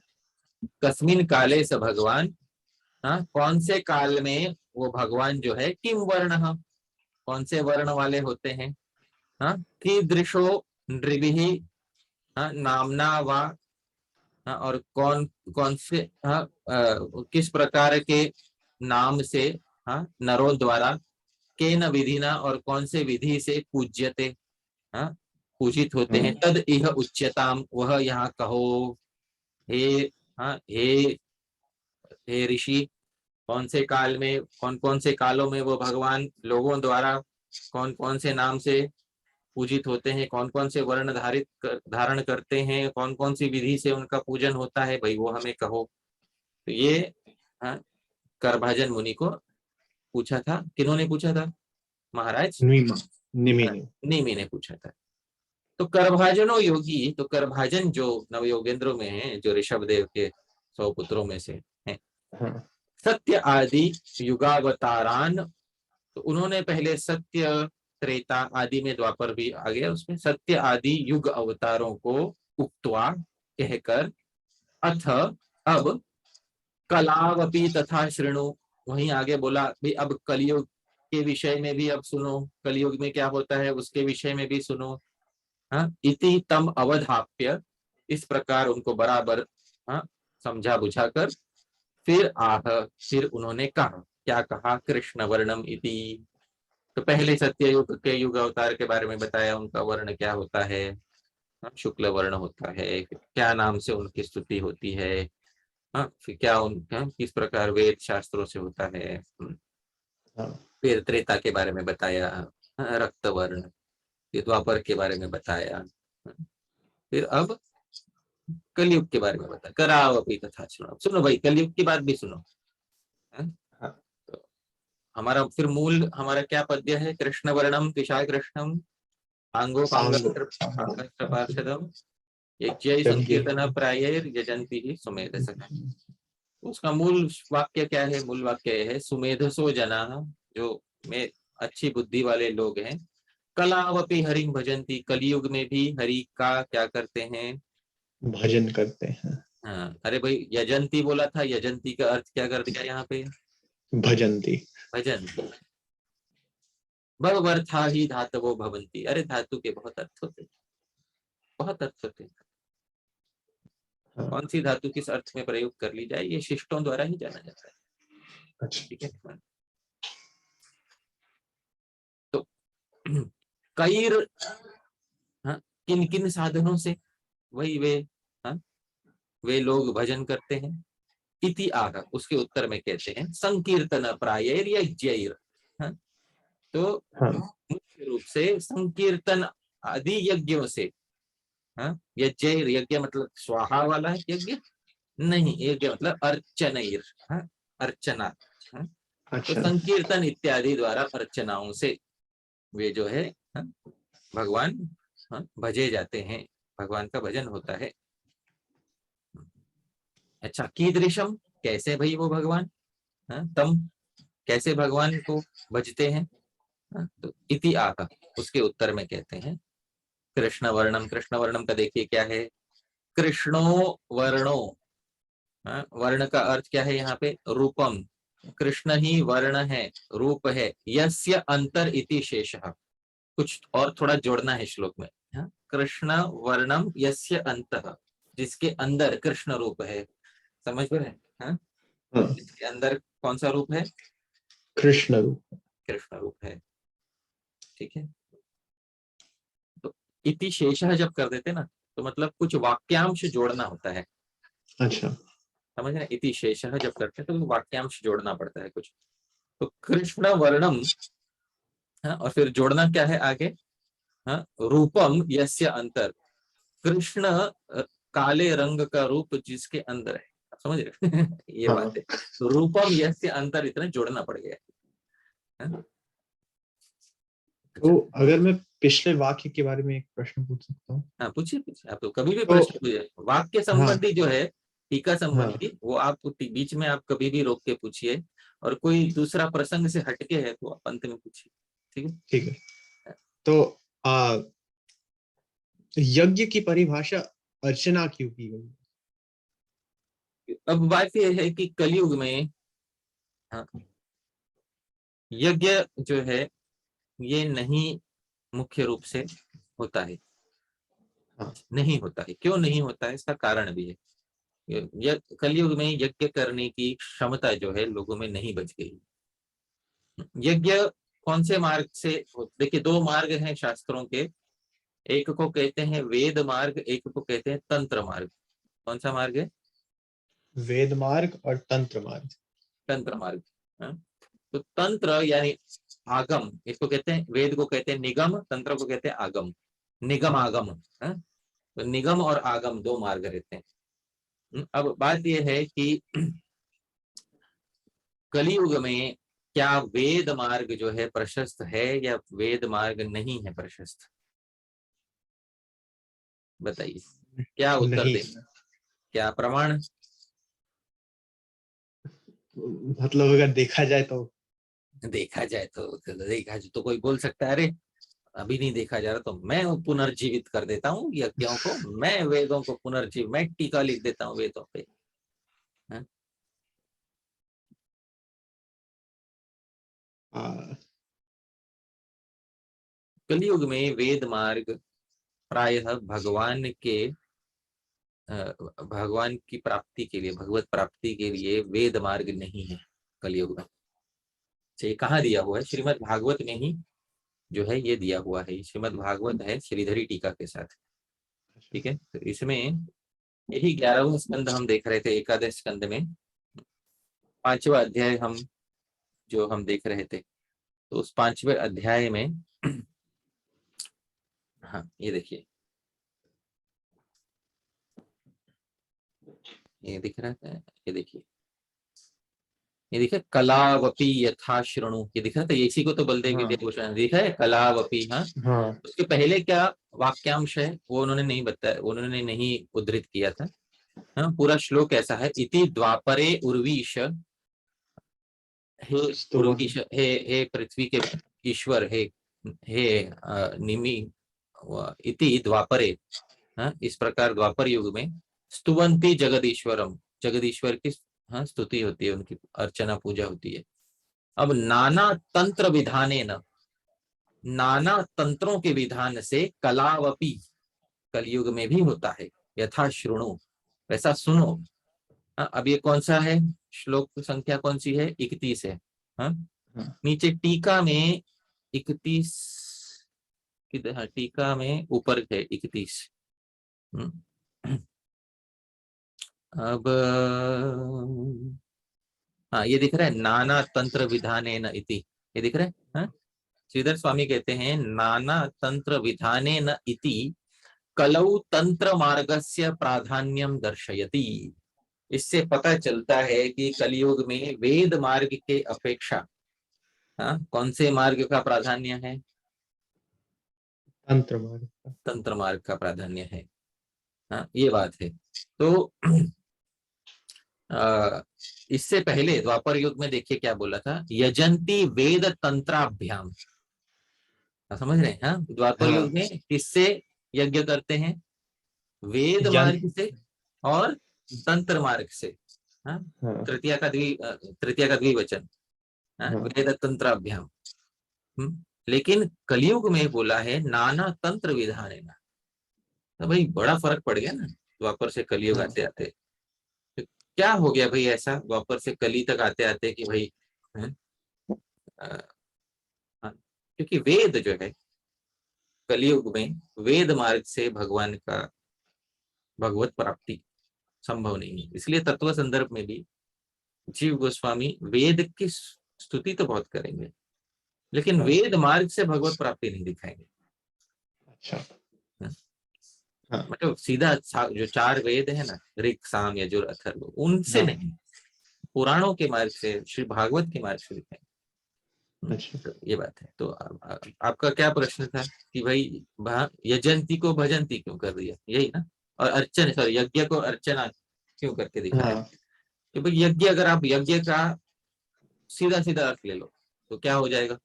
कस्मिन काले स भगवान, हाँ, कौन से काल में वो भगवान जो है, किम वर्ण, कौन से वर्ण वाले होते हैं, हाँ, कीदृशो नृभिः, हाँ, नामना वा हाँ, और कौन कौन से, हाँ, किस प्रकार के नाम से, हाँ, नरों द्वारा, केन विधिना, और कौन से विधि से पूज्यते, हाँ, पूजित होते हैं, तद इह उच्यताम, वह यहाँ कहो। हे, हाँ, हे ऋषि, कौन से काल में, कौन कौन से कालों में वो भगवान लोगों द्वारा कौन कौन से नाम से पूजित होते हैं, कौन कौन से वर्ण धारण करते हैं, कौन कौन सी विधि से उनका पूजन होता है, भाई वो हमें कहो। तो ये, हाँ, करभाजन मुनि को पूछा था। किन्होंने पूछा था? महाराज निमि ने पूछा था। तो करभाजनो योगी, तो करभाजन जो नवयोगेंद्रों में है, जो ऋषभ देव के 100 पुत्रों में से हैं, सत्य आदि युगावतारान, तो उन्होंने पहले सत्य, त्रेता, आदि में द्वापर भी आ गया उसमें, सत्य आदि युग अवतारों को उक्त्वा, कहकर, अथ, अब, कलावपि तथा शृणु, वहीं आगे बोला भी अब कलयुग के विषय में भी अब सुनो, कलयुग में क्या होता है उसके विषय में भी सुनो। हाँ, इति तम अवधाप्य, इस प्रकार उनको बराबर, हाँ, समझा बुझाकर, फिर फिर उन्होंने कहा, क्या कहा? कृष्ण वर्णम इति, तो पहले सत्ययुग के युग अवतार के बारे में बताया, उनका वर्ण क्या होता है, हाँ, शुक्ल वर्ण होता है, क्या नाम से उनकी स्तुति होती है, हाँ, फिर क्या उनका किस प्रकार वेद शास्त्रों से होता है, फिर त्रेता के बारे में बताया, हाँ, रक्त वर्ण, फिर द्वापर के बारे में बताया, हाँ, फिर अब कलयुग के बारे में बताया, कराव अभी तथा सुनो, सुनो भाई, कलयुग की बात भी सुनो। हाँ? तो हमारा फिर मूल हमारा क्या पद्य है? कृष्ण वर्णम विशाल कृष्णम आंगो पार्षदम यज्ञ संकीर्तन प्रायर यजंती ही सुमेधस। उसका मूल वाक्य क्या है? मूल वाक्य है, सुमेधसो जना, जो में अच्छी बुद्धि वाले लोग हैं, कलावपि हरिम भजंती, कलयुग में भी हरि का क्या करते हैं? भजन करते हैं। हाँ, अरे भाई, यजंती बोला था, यजंती का अर्थ क्या कर दिया यहाँ पे? भजंती। भजंती। भगवर्था ही धातवो भवंती, अरे धातु के बहुत अर्थ होते हैं, बहुत अर्थ होते हैं। कौन सी धातु किस अर्थ में प्रयोग कर ली जाए, ये शिष्टों द्वारा ही जाना जाता है। अच्छा। ठीक है। तो कई, हाँ, किन किन साधनों से, वही वे, हाँ, वे लोग भजन करते हैं। इति आह, उसके उत्तर में कहते हैं, संकीर्तन प्रायर यज्ञैर, हाँ, तो मुख्य रूप से संकीर्तन आदि यज्ञों से, हाँ, यज्ञ, यज्ञ मतलब स्वाहा वाला है यज्ञ नहीं, यज्ञ मतलब अर्चनैर, हाँ, अर्चना, हाँ, तो अच्छा। संकीर्तन इत्यादि द्वारा अर्चनाओं से वे जो है, हाँ, भगवान, हाँ, भजे जाते हैं, भगवान का भजन होता है। अच्छा, कीदृशम, कैसे भाई वो भगवान, हाँ, तम, कैसे भगवान को भजते हैं, हाँ, तो इति आह, उसके उत्तर में कहते हैं, कृष्ण वर्णम, कृष्ण वर्णम का देखिए क्या है, कृष्णो वर्णो, हाँ, वर्ण का अर्थ क्या है यहाँ पे? रूपम, कृष्ण ही वर्ण है, रूप है, यस्य अंतर इति शेषः, कुछ और थोड़ा जोड़ना है श्लोक में, हाँ, कृष्ण वर्णम यस्य अंतः, जिसके अंदर कृष्ण रूप है, समझ में है, हाँ, इसके अंदर कौन सा रूप है? कृष्ण रूप। कृष्ण रूप है, ठीक है। तो इति शेषः जब कर देते ना, तो मतलब कुछ वाक्यांश जोड़ना होता है, अच्छा। समझ रहे? इति शेषः जब करते हैं तो वाक्यांश जोड़ना पड़ता है कुछ, तो कृष्ण वर्णम, हाँ, और फिर जोड़ना क्या है आगे, हाँ, रूपम यस्य अंतर, कृष्ण काले रंग का रूप जिसके अंदर है, आप समझ रहे? ये बात है, तो रूपम यस्य अंतर, इतना जोड़ना पड़ गया, हाँ? अच्छा, तो अगर मैं पिछले वाक्य के बारे में एक प्रश्न पूछ सकता हूँ? हाँ, पूछिए पूछिए, आप तो कभी भी तो प्रश्न पूछिए, वाक्य हाँ। संबंधी जो है, टीका हाँ। संबंधी, वो आप बीच में आप कभी भी रोक के पूछिए, और कोई दूसरा प्रसंग से हटके है तो आप अंत में पूछिए, ठीक है। ठीक है। तो आ, यज्ञ की परिभाषा अर्चना क्यों की गई? अब बात यह है कि कलयुग में, हाँ, यज्ञ जो है ये नहीं मुख्य रूप से होता है, हाँ। नहीं होता है। क्यों नहीं होता है, इसका कारण भी है। कलयुग में यज्ञ करने की क्षमता जो है लोगों में नहीं बच गई। यज्ञ कौन से मार्ग से देखिए, दो मार्ग हैं शास्त्रों के, एक को कहते हैं वेद मार्ग, एक को कहते हैं तंत्र मार्ग। कौन सा मार्ग है? वेद मार्ग और तंत्र मार्ग। तंत्र मार्ग। हाँ? तो तंत्र यानी आगम, इसको कहते हैं, वेद को कहते हैं निगम, तंत्र को कहते हैं आगम, निगम आगम। हाँ? तो निगम और आगम दो मार्ग रहते हैं। अब बात यह है कि कलियुग में क्या वेद मार्ग जो है प्रशस्त है या वेद मार्ग नहीं है प्रशस्त? बताइए, क्या उत्तर नहीं दे? क्या प्रमाण? मतलब अगर देखा जाए तो देखा जाए तो कोई बोल सकता है अरे अभी नहीं देखा जा रहा तो मैं पुनर्जीवित कर देता हूँ यज्ञों को, मैं वेदों को पुनर्जीवित, मैं टीका लिख देता हूँ वेदों पे। हाँ? हाँ, कलियुग में वेद मार्ग प्रायः भगवान की प्राप्ति के लिए, भगवत प्राप्ति के लिए वेद मार्ग नहीं है कलियुग में। ये कहाँ दिया हुआ है? श्रीमद् भागवत में ही जो है ये दिया हुआ है। श्रीमद् भागवत है श्रीधरी टीका के साथ। ठीक है, तो इसमें यही 11वां स्कंद हम देख रहे थे, एकादश स्कंद में 5वां अध्याय हम देख रहे थे। तो उस 5वें अध्याय में हाँ ये देखिए, ये दिख रहा है, ये देखिए कलावपी यथा शृणु, ये दिख रहा था, इसी को तो बलदेव हाँ, विद्याभूषण दिखा है, कलावपी। हाँ, हाँ, उसके पहले क्या वाक्यांश है वो उन्होंने नहीं बताया, उन्होंने नहीं उद्धृत किया था। हाँ, पूरा श्लोक ऐसा है, इति द्वापरे उर्वीश, हे स्तुवन्। उर्वीश, हे पृथ्वी के ईश्वर, हे निमि, इति द्वापरे। हाँ, इस प्रकार द्वापर युग में स्तुवंती जगदीश्वरम, जगदीश्वर की हाँ स्तुति होती है, उनकी अर्चना पूजा होती है। अब नाना तंत्र विधाने न, नाना तंत्रों के विधान से कलावपी, कलयुग में भी होता है, यथा श्रृणु, वैसा सुनो। हाँ, अब ये कौन सा है? श्लोक संख्या कौन सी है? 31 है। हाँ, हाँ, नीचे टीका में 31, हाँ, टीका में ऊपर है 31। अब हाँ, ये दिख रहा है, नाना तंत्र विधाने न इति, ये दिख रहा है। हाँ? श्रीधर स्वामी कहते हैं नाना तंत्र विधाने न इति कलौ तंत्र मार्गस्य प्राधान्यम दर्शयति। इससे पता चलता है कि कलियुग में वेद मार्ग के अपेक्षा हाँ कौन से मार्ग का प्राधान्य है? तंत्र मार्ग। तंत्र मार्ग का प्राधान्य है। हाँ, ये बात है। तो इससे पहले द्वापर युग में देखिए क्या बोला था, यजंती वेद तंत्राभ्याम। समझ रहे हैं? हाँ, द्वापर हाँ, युग में किससे यज्ञ करते हैं? वेद मार्ग यंत्र। से और तंत्र मार्ग से। हाँ, हाँ, तृतीया का द्विवचन। हाँ, हाँ, वेद तंत्राभ्याम। लेकिन कलियुग में बोला है नाना तंत्र विधान है ना, तो भाई बड़ा फर्क पड़ गया ना द्वापर से कलियुग हाँ, आते आते। तो क्या हो गया भाई ऐसा द्वापर से कली तक आते आते कि भाई हैं? अ, हाँ, क्योंकि वेद जो है कलियुग में वेद मार्ग से भगवान का भगवत प्राप्ति संभव नहीं है। इसलिए तत्व संदर्भ में भी जीव गोस्वामी वेद की स्तुति तो बहुत करेंगे, लेकिन हाँ। वेद मार्ग से भगवत प्राप्ति नहीं दिखाएंगे। अच्छा। हाँ, मतलब सीधा जो 4 वेद है ना, ऋक साम यजुर अथर्व, उनसे हाँ। नहीं, पुराणों के मार्ग से, श्री भागवत के मार्ग से दिखाएंगे। अच्छा। तो ये बात है। तो आपका क्या प्रश्न था कि भाई यजंती को भजंती क्यों कर दिया, यही ना? और अर्चन, सॉरी, यज्ञ को अर्चना क्यों करके दिखाया? हाँ, कि भाई यज्ञ, अगर आप यज्ञ का सीधा सीधा अर्थ ले लो तो क्या हो जाएगा?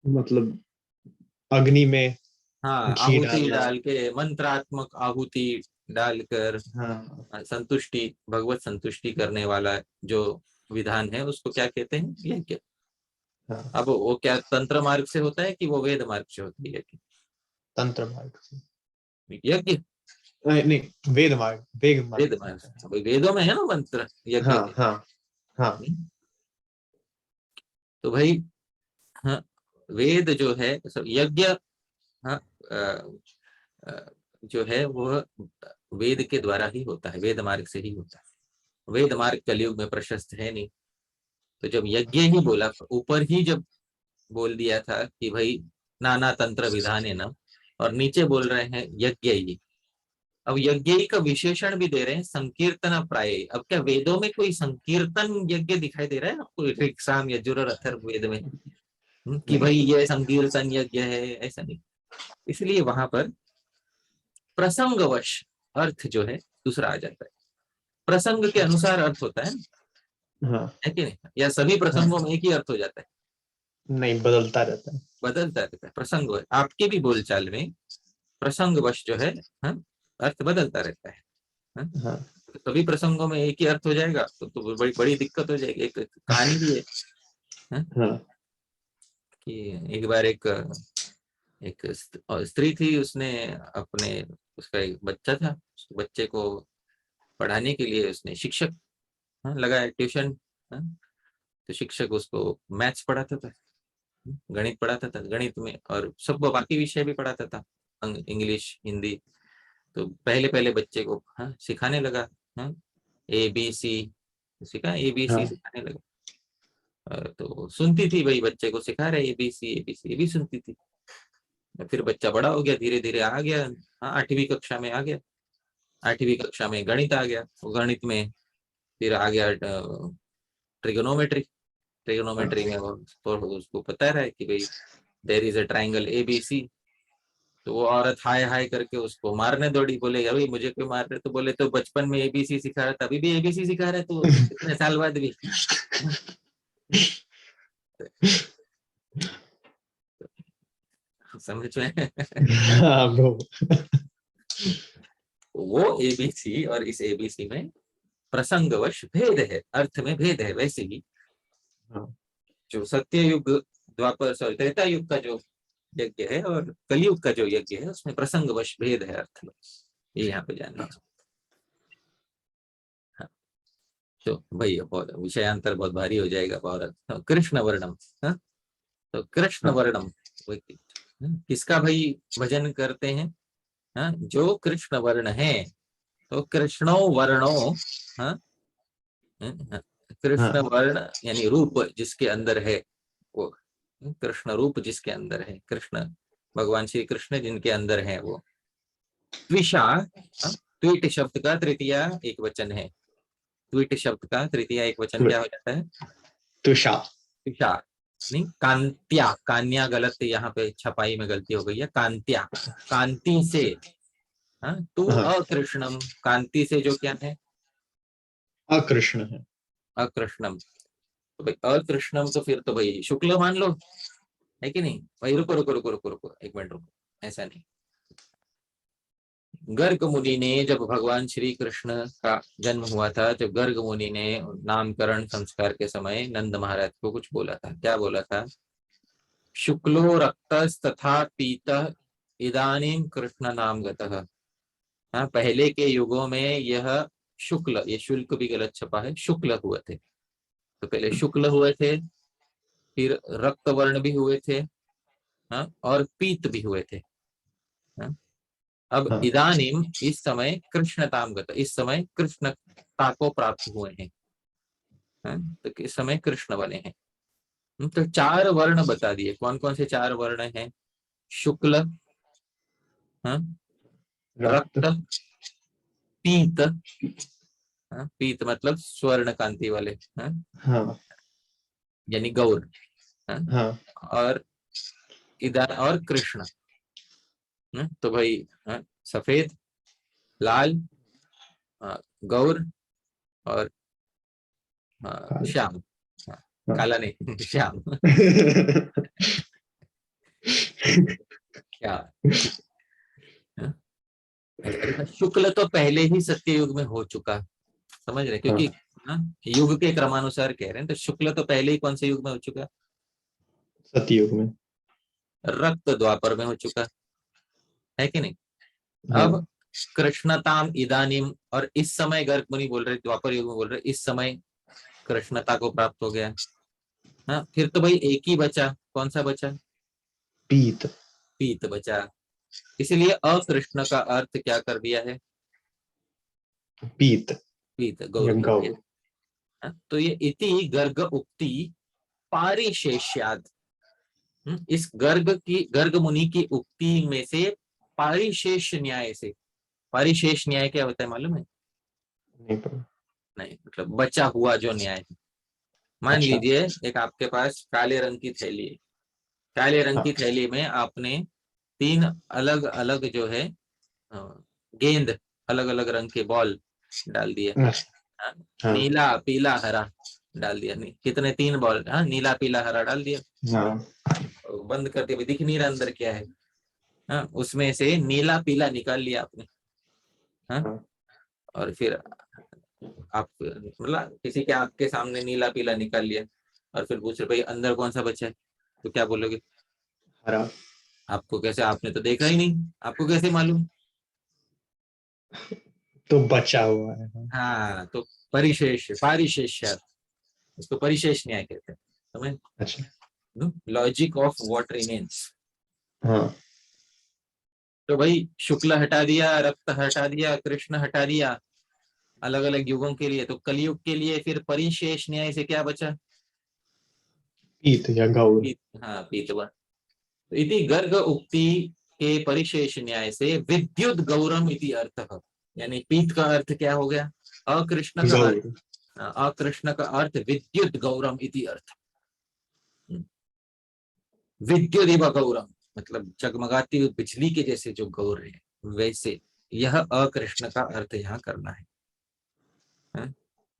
मतलब अग्नि में हाँ, घी आहुति डालना। डाल के, मंत्रात्मक आहुति डालकर हाँ, संतुष्टि, भगवत संतुष्टि करने वाला जो विधान है उसको क्या कहते हैं? यज्ञ। हाँ। अब वो क्या तंत्र मार्ग से होता है कि वो वेद मार्ग से होती है? तंत्र मार्ग से। यज्ञ नहीं, वेद मार्ग, वेद मार्ग वेद मार्ग, कहते हैं। भाई वेदों में है ना मंत्र यज्ञ हाँ के। हाँ हाँ। तो भाई, हाँ, वेद जो है सब यज्ञ, हाँ, अ, अ, जो है वो वेद के द्वारा ही होता है, वेद मार्ग से ही होता है। वेद मार्ग कलयुग में प्रशस्त है नहीं। तो जब यज्ञ ही बोला, ऊपर ही जब बोल दिया था कि भाई नाना तंत्र विधान है ना, और नीचे बोल रहे हैं यज्ञ ही। अब यज्ञ का विशेषण भी दे रहे हैं संकीर्तन प्राय। अब क्या वेदों में कोई संकीर्तन यज्ञ दिखाई दे रहा है आपको, ऋक् साम यजुर और अथर्व वेद में? कि नहीं। भाई ये संकीर्तन यज्ञ है, ऐसा नहीं। इसलिए वहां पर प्रसंगवश अर्थ जो है दूसरा आ जाता है। प्रसंग के अनुसार अर्थ होता हाँ है कि नहीं? या सभी हाँ। प्रसंगों में एक ही अर्थ हो जाता है? नहीं, बदलता रहता है। बदलता रहता है प्रसंग। आपके भी बोलचाल में प्रसंगवश जो है, हाँ, अर्थ बदलता रहता है, हाँ? हाँ सभी प्रसंगों में एक ही अर्थ हो जाएगा तो बड़ी बड़ी दिक्कत हो जाएगी। एक कहानी भी है, हाँ? हाँ कि एक बार एक एक स्त्री थी, उसने अपने, उसका एक बच्चा था, उस बच्चे को पढ़ाने के लिए उसने शिक्षक, हाँ, लगाया ट्यूशन, हाँ? तो शिक्षक उसको मैथ्स पढ़ाता था, गणित पढ़ाता था, गणित में और सब बाकी विषय भी पढ़ाता था, इंग्लिश हिंदी। तो पहले पहले बच्चे को, हाँ, सिखाने लगा, हाँ, ABC सिखा, ABC हाँ सिखाने लगा। तो सुनती थी, भाई बच्चे को सिखा रहे ABC ABC, ये भी सुनती थी। फिर बच्चा बड़ा हो गया, धीरे धीरे आ गया, हाँ, 8वीं कक्षा में आ गया। 8वीं कक्षा में गणित आ गया, वो गणित में फिर आ गया ट्रिगोनोमेट्री। ट्रिगोनोमेट्री में वो तो उसको पता रहा है कि भाई there is a triangle ABC। तो वो औरत हाय हाय करके उसको मारने दौड़ी, बोले अभी मुझे क्यों मार रहे? तो बोले तो बचपन में ABC सिखा रहा था, अभी भी ABC सिखा रहा है तो इतने साल बाद भी। समझ में? हाँ ब्रो। वो ABC और इस ABC में प्रसंगवश भेद है, अर्थ में भेद है। वैसे ही हाँ जो सत्य युग, द्वापर सॉरी त्रेता युग का जो यज्ञ है और कलयुग का जो यज्ञ है, उसमें प्रसंगवश भेद है अर्थ में, ये यहाँ पे जानना चाहिए। हाँ, तो भाई बहुत विषयांतर बहुत भारी हो जाएगा बहुत। तो कृष्ण वर्णम, हाँ, तो कृष्ण हाँ वर्णम किसका भाई भजन करते हैं? हाँ, जो कृष्ण वर्ण है। तो कृष्णो वर्णो, हाँ, हाँ, कृष्ण हाँ वर्ण यानी रूप जिसके अंदर है वो, कृष्ण रूप जिसके अंदर है, कृष्ण भगवान श्री कृष्ण जिनके अंदर है वो। त्विषा, हाँ, ट्वीट शब्द का तृतीय एक वचन है। ट्वीट शब्द का तृतीय एक वचन क्या हो जाता है? तुषा। त्विषा, नहीं कांत्या, कान्या गलत, यहाँ पे छपाई में गलती हो गई है, कांत्या, कांति से, हाँ, तू हाँ, अकृष्णम, कांति से जो क्या है? अकृष्ण है। अकृष्णम। तो भाई अकृष्णम तो फिर तो भाई शुक्ल मान लो, है कि नहीं? भाई रुको रुको रुको रुको रुको, एक मिनट रुको, ऐसा नहीं। गर्ग मुनि ने, जब भगवान श्री कृष्ण का जन्म हुआ था, जब गर्ग मुनि ने नामकरण संस्कार के समय नंद महाराज को कुछ बोला था, क्या बोला था? शुक्लो रक्तस्तथा पीतः इदानीं कृष्ण नाम गतः। हाँ, पहले के युगों में यह शुक्ल, ये शुल्क भी गलत छपा है, शुक्ल हुए थे। तो पहले शुक्ल हुए थे, फिर रक्त वर्ण भी हुए थे, हाँ, और पीत भी हुए थे, हाँ? अब हाँ इदानीम इस समय कृष्णताम गत, इस समय कृष्णता को प्राप्त हुए हैं, हाँ? तो इस समय कृष्ण बने हैं। तो 4 वर्ण बता दिए, कौन कौन से 4 वर्ण हैं? शुक्ल, हाँ, रक्त। रक्त, पीत, हाँ, पीत मतलब स्वर्ण कांति वाले, हाँ, हाँ यानी गौर, हाँ, हाँ और इधर और कृष्ण, हाँ? तो भाई, हाँ, सफेद, लाल, हाँ, गौर, और हाँ, काला। श्याम, हाँ, हाँ। काला नहीं श्याम। क्या, हाँ? अच्छा, शुक्ल तो पहले ही सत्य युग में हो चुका, समझ रहे? हाँ, क्योंकि, हाँ, युग के क्रमानुसार कह रहे हैं, तो शुक्ल तो पहले ही कौन से युग में हो चुका? सतयुग में। रक्त द्वापर में हो चुका, है कि नहीं? हाँ अब कृष्णताम इदानीम, और इस समय गर्ग मुनि बोल रहे, द्वापर युग में बोल रहे, इस समय कृष्णता को प्राप्त हो गया। हाँ, फिर तो भाई एक ही बचा, कौन सा बचा? पीत। पीत बचा। इसलिए अकृष्ण का अर्थ क्या कर दिया है? पीत पीत, या गौर कर गौ। दिया। हाँ, तो ये इति गर्ग उक्ति पारिशेष्याद, इस गर्ग मुनि की उक्ति में से पारिशेष न्याय से, पारिशेष न्याय क्या होता है मालूम है? नहीं पता। नहीं, मतलब बचा हुआ जो न्याय है। मान अच्छा। लीजिए एक आपके पास काले रंग की थैली है, काले रंग की हाँ थैली में आपने 3 अलग अलग जो है गेंद, अलग अलग रंग के बॉल डाल दिए। हाँ, हाँ नीला पीला हरा डाल दिया। नहीं, कितने? 3 बॉल। हाँ, नीला पीला हरा डाल दिया। हाँ बंद करते हुए दिख नहीं रहा अंदर क्या है। हाँ, उसमें से नीला पीला निकाल लिया आपने। हाँ, हाँ। और फिर आप मतलब किसी के आपके सामने नीला पीला निकाल लिया, और फिर पूछ रहे भाई अंदर कौन सा बचा है, तो क्या बोलोगे? हरा। आपको कैसे? आपने तो देखा ही नहीं, आपको कैसे मालूम? तो बचा हुआ है। हाँ। हाँ, तो परिशेष, पारिशेष, इसको परिशेष न्याय कहते हैं। समझ? अच्छा। Logic of what remains. हाँ तो भाई शुक्ल हटा दिया, रक्त हटा दिया, कृष्ण हटा दिया, अलग अलग युगों के लिए। तो कलयुग के लिए फिर परिशेष न्याय से क्या बचा? पीत या गौर। पीत। हाँ, पीतवा। तो इति गर्ग उक्ति के परिशेष न्याय से विद्युत गौरम इति अर्थ, यानी पीत का अर्थ क्या हो गया? अकृष्ण का अर्थ। गौर। अकृष्ण का अर्थ विद्युत गौरम इति अर्थ। विद्युत इव गौरम, मतलब जगमगाती हुई बिजली के जैसे जो गौर है, वैसे यह अकृष्ण का अर्थ यहाँ करना है।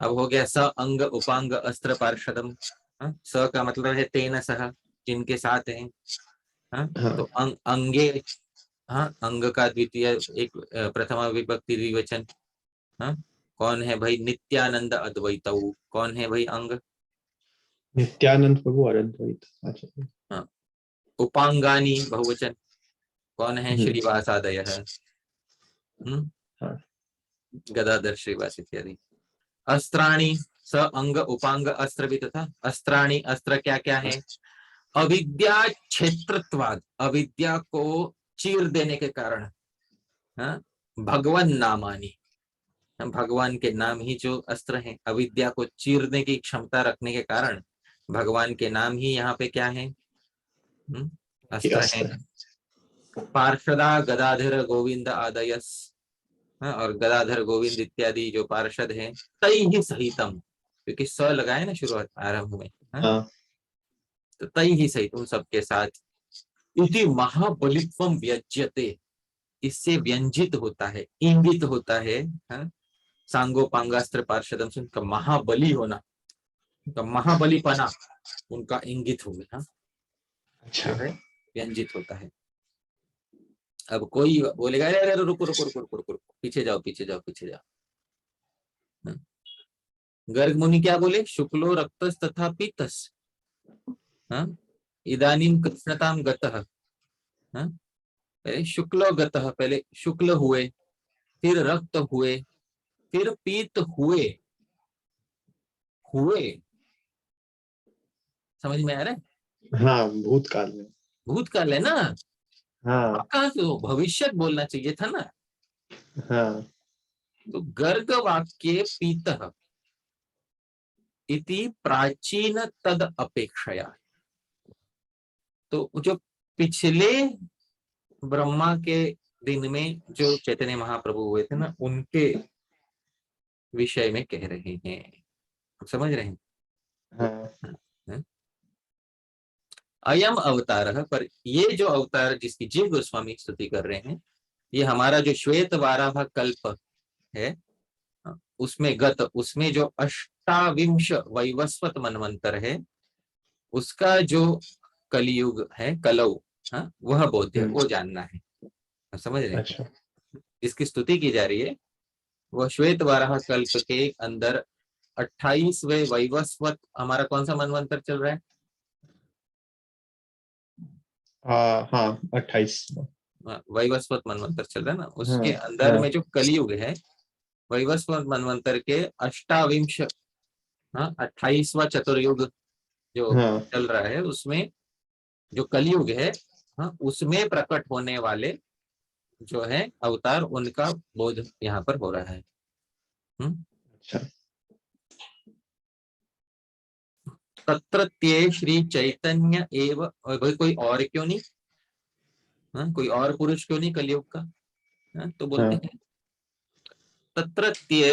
अब हो गया स अंग उपांग अस्त्र पार्षदम। स का मतलब है तेन सह, जिनके साथ है। तो हाँ अंगे, हाँ, अंग का द्वितीय एक प्रथमा विभक्ति द्विवचन। कौन है भाई? नित्यानंद अद्वैत। कौन है भाई अंग? नित्यानंद प्रभु अद्वैत। अच्छा। हाँ, उपांगानी बहुवचन। कौन है? हम्म। श्रीवासादय। हाँ गदाधर श्रीवास इत्यादि। अस्त्राणी, स अंग उपांग अस्त्र भी तथा। अस्त्राणी, अस्त्र क्या क्या है? अविद्या क्षेत्रत्वाद, अविद्या को चीर देने के कारण। हाँ, भगवान नामानी, भगवान के नाम ही जो अस्त्र हैं, अविद्या को चीरने की क्षमता रखने के कारण भगवान के नाम ही यहाँ पे क्या है? ये अस्त्र है। अस्त्र है। पार्षदा गदाधर गोविंद आदयस। और गदाधर गोविंद इत्यादि जो पार्षद हैं, तई ही सहितम, क्योंकि स लगाए ना शुरुआत आरंभ में। हाँ तो तई ही सहितम, सबके साथ। इति महाबलित्वम व्यज्यते, इससे व्यंजित होता है, इंगित होता है। सांगो पांगास्त्र पार्षदम से उनका महाबली होना, उनका महाबलीपना उनका इंगित हो गया, अच्छा। जो है व्यंजित होता है। अब कोई बोलेगा अरे अरे रुको रुको रुको रुको रुको, पीछे जाओ पीछे जाओ पीछे जाओ। गर्ग मुनि क्या बोले? शुक्लो रक्तस तथा पीतस। इदानीम कृष्णताम गतः। पहले शुक्लो गतः, पहले शुक्ल हुए, फिर रक्त हुए, फिर पीत हुए। हुए, समझ में आ रहा है? हाँ भूतकाल में। भूतकाल है ना। हाँ कहाँ से हो? भविष्य बोलना चाहिए था ना। हाँ। तो गर्ग वाक्य पीत इति प्राचीन तद अपेक्षया, तो जो पिछले ब्रह्मा के दिन में जो चैतन्य महाप्रभु हुए थे ना, उनके विषय में कह रहे हैं। आप समझ रहे हैं? हाँ हैं? अयम अवतार, पर ये जो अवतार जिसकी जीव गोस्वामी स्तुति कर रहे हैं, ये हमारा जो श्वेत वाराह कल्प है, उसमें गत, उसमें जो अष्टाविंश वैवस्वत मनवंतर है, उसका जो कलियुग है, कलौ, वह बोध्य, वो जानना है। आप समझ रहे हैं? अच्छा। जिसकी स्तुति की जा रही है, वह श्वेत वाराह कल्प के अंदर 28वें वैवस्वत, हमारा कौन सा मनवंतर चल रहा है? हाँ 28। वैवस्वत मनवंतर चल रहा है ना, उसके हाँ अंदर में जो कलयुग है, वैवस्वत मनवंतर के अष्टाविंश, 28वां चतुर्युग जो हाँ। चल रहा है, उसमें जो कलयुग है, उसमें प्रकट होने वाले जो है अवतार, उनका बोध यहाँ पर हो रहा है। अच्छा। तत्रत्ये श्री चैतन्य एव, भाई कोई और क्यों नहीं, कोई और पुरुष क्यों नहीं कलयुग का, तो बोलते हाँ हैं तत्रत्ये,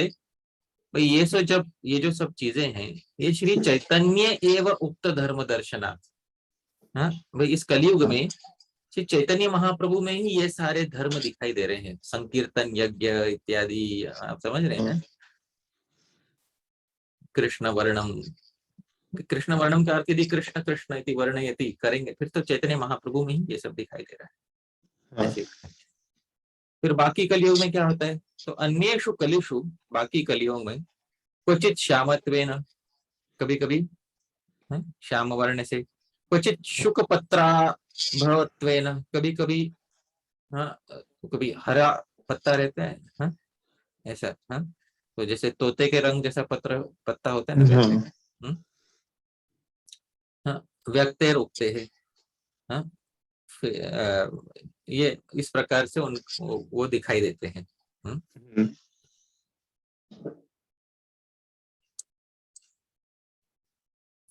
भाई ये सब, जब ये जो सब चीजें हैं, ये श्री चैतन्य एव उक्त धर्म दर्शनार्थ, भाई इस कलयुग हाँ। में श्री चैतन्य महाप्रभु में ही ये सारे धर्म दिखाई दे रहे हैं, संकीर्तन यज्ञ इत्यादि, आप समझ रहे हाँ। हैं। कृष्ण वर्णम, कृष्ण वर्णम का अर्थ यदि कृष्ण कृष्ण इति वर्णयति करेंगे, फिर तो चैतन्य महाप्रभु में ही ये सब दिखाई दे रहा है, हाँ। ऐसे। फिर बाकी कलियुग में क्या होता है, तो अन्येषु कलिषु, बाकी कलियुग में क्वचित श्यामत्वेन, कभी कभी श्याम वर्ण से, क्वचित शुक पत्रा भवत्वेन, कभी कभी, हाँ, कभी हरा पत्ता रहता है, ऐसा, तो जैसे तोते के रंग जैसा पत्ता होता है ना वैसे, हाँ। व्यक्तेर उगते हैं, हाँ, ये इस प्रकार से उन वो दिखाई देते हैं। हम्म।